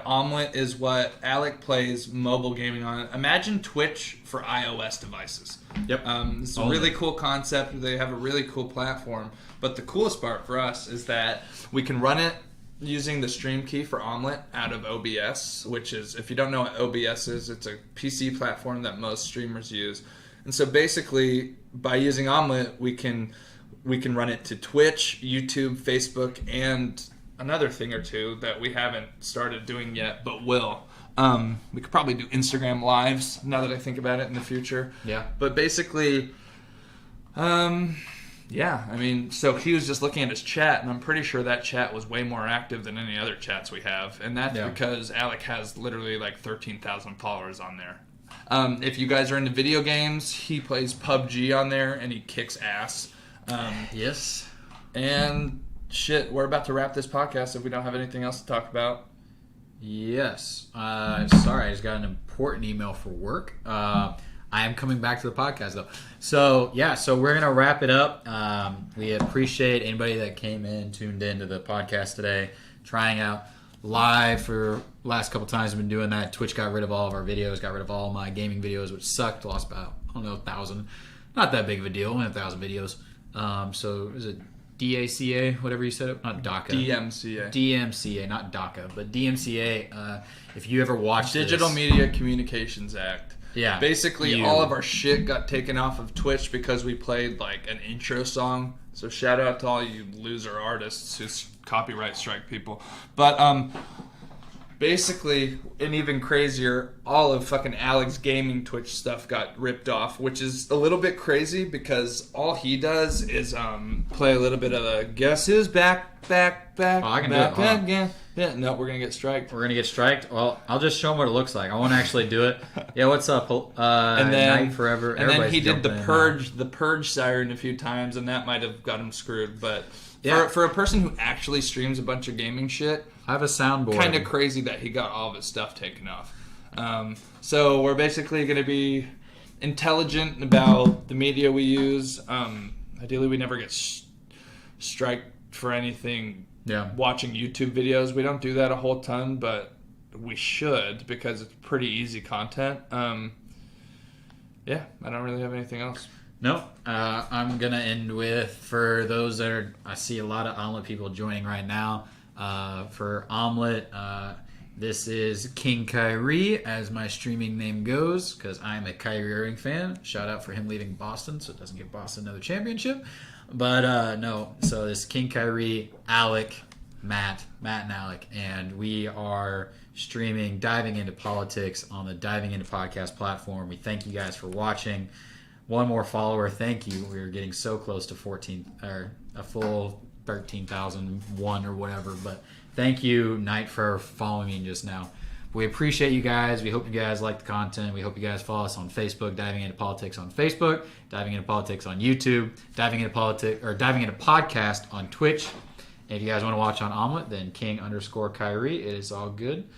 S2: Omelet is what Alec plays mobile gaming on. Imagine Twitch for iOS devices.
S1: Yep.
S2: It's a really cool concept. They have a really cool platform. But the coolest part for us is that we can run it using the stream key for Omelet out of OBS, which is, if you don't know what OBS is, it's a PC platform that most streamers use. And so basically, by using Omelet, we can we can run it to Twitch, YouTube, Facebook, and another thing or two that we haven't started doing yet, but will. We could probably do Instagram lives now that I think about it in the future.
S1: Yeah.
S2: But basically, yeah, I mean, so he was just looking at his chat, and I'm pretty sure that chat was way more active than any other chats we have. And that's because Alec has literally like 13,000 followers on there. If you guys are into video games, he plays PUBG on there, and he kicks ass.
S1: Yes.
S2: And shit, we're about to wrap this podcast if we don't have anything else to talk about.
S1: Yes. Sorry, I just got an important email for work. I am coming back to the podcast, though. So we're going to wrap it up. We appreciate anybody that came in, tuned in to the podcast today, trying out live for last couple times. I've been doing that. Twitch got rid of all of our videos, got rid of all my gaming videos, which sucked. Lost about, 1,000. Not that big of a deal, only 1,000 videos. So is it DACA, whatever you said it? Not DACA. DMCA, not DACA, but DMCA. If you ever watched
S2: Digital Media Communications Act.
S1: Yeah.
S2: Basically, all of our shit got taken off of Twitch because we played like an intro song. So shout out to all you loser artists who copyright strike people. But basically, and even crazier, all of fucking Alex Gaming Twitch stuff got ripped off, which is a little bit crazy because all he does is play a little bit of the Guess Who's Back.
S1: Oh, I can
S2: back,
S1: do it.
S2: again. Yeah, no, we're gonna get striked.
S1: We're going to get striked? Well, I'll just show them what it looks like. I won't actually do it. Yeah, what's up?
S2: And then
S1: Night Forever.
S2: And then he did
S1: Everybody's
S2: the purge siren a few times, and that might have got him screwed. But
S1: Yeah.
S2: for a person who actually streams a bunch of gaming shit,
S1: I have a soundboard.
S2: kind of crazy that he got all of his stuff taken off. So we're basically going to be intelligent about the media we use. Ideally, we never get striked for anything.
S1: Yeah.
S2: Watching YouTube videos, we don't do that a whole ton, but we should because it's pretty easy content. Yeah, I don't really have anything else.
S1: No, I'm going to end with, for those that are, I see a lot of Omelet people joining right now. For Omelet, this is King Kyrie, as my streaming name goes, because I'm a Kyrie Irving fan. Shout out for him leaving Boston, so it doesn't give Boston another championship. But no, so this is King Kyrie, Alec, Matt and Alec, and we are streaming Diving Into Politics on the Diving Into Podcast platform. We thank you guys for watching. One more follower, thank you. We're getting so close to 14 or a full 13,001 or whatever. But thank you, Knight, for following me just now. We appreciate you guys. We hope you guys like the content. We hope you guys follow us on Facebook, Diving Into Politics on Facebook, Diving Into Politics on YouTube, Diving Into Podcast on Twitch. And if you guys want to watch on Omelet, then King_Kyrie. It is all good.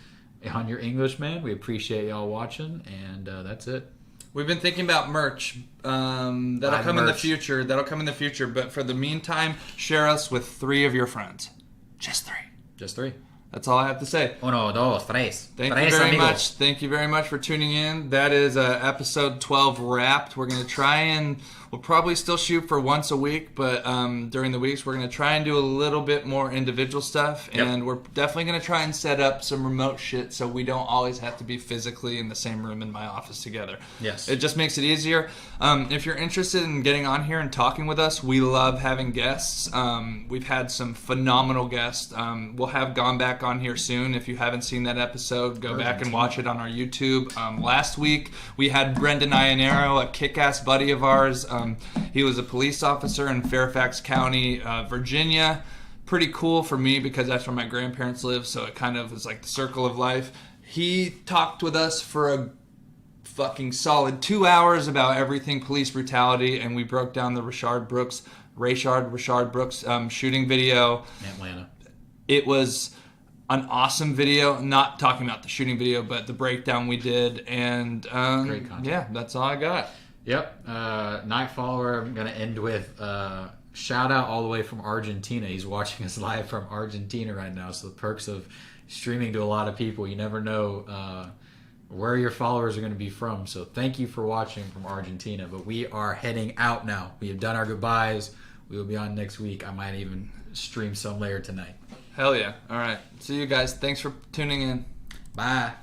S1: On your English, man, we appreciate y'all watching, and that's it.
S2: We've been thinking about merch. That'll come in the future. But for the meantime, share us with 3 of your friends. Just 3.
S1: Just 3.
S2: That's all I have to say.
S1: 1, 2, 3.
S2: Thank you very much. Thank you very much for tuning in. That is episode 12 wrapped. We're going to try and we'll probably still shoot for once a week, but during the weeks we're going to try and do a little bit more individual stuff, and we're definitely going to try and set up some remote shit so we don't always have to be physically in the same room in my office together.
S1: Yes.
S2: It just makes it easier. If you're interested in getting on here and talking with us, we love having guests. We've had some phenomenal guests. We'll have Gone Back on here soon. If you haven't seen that episode, go back and watch it on our YouTube. Last week we had Brendan Ionero, a kick-ass buddy of ours. He was a police officer in Fairfax County, Virginia. Pretty cool for me because that's where my grandparents live, so it kind of is like the circle of life. He talked with us for a fucking solid 2 hours about everything police brutality, and we broke down the Rayshard Brooks shooting video.
S1: Atlanta.
S2: It was an awesome video. Not talking about the shooting video, but the breakdown we did, and
S1: Great content.
S2: Yeah, that's all I got.
S1: Yep. Night follower, I'm going to end with shout out all the way from Argentina. He's watching us live from Argentina right now. So the perks of streaming to a lot of people, you never know where your followers are going to be from. So thank you for watching from Argentina. But we are heading out now. We have done our goodbyes. We will be on next week. I might even stream some later tonight.
S2: Hell yeah. All right. See you guys. Thanks for tuning in.
S1: Bye.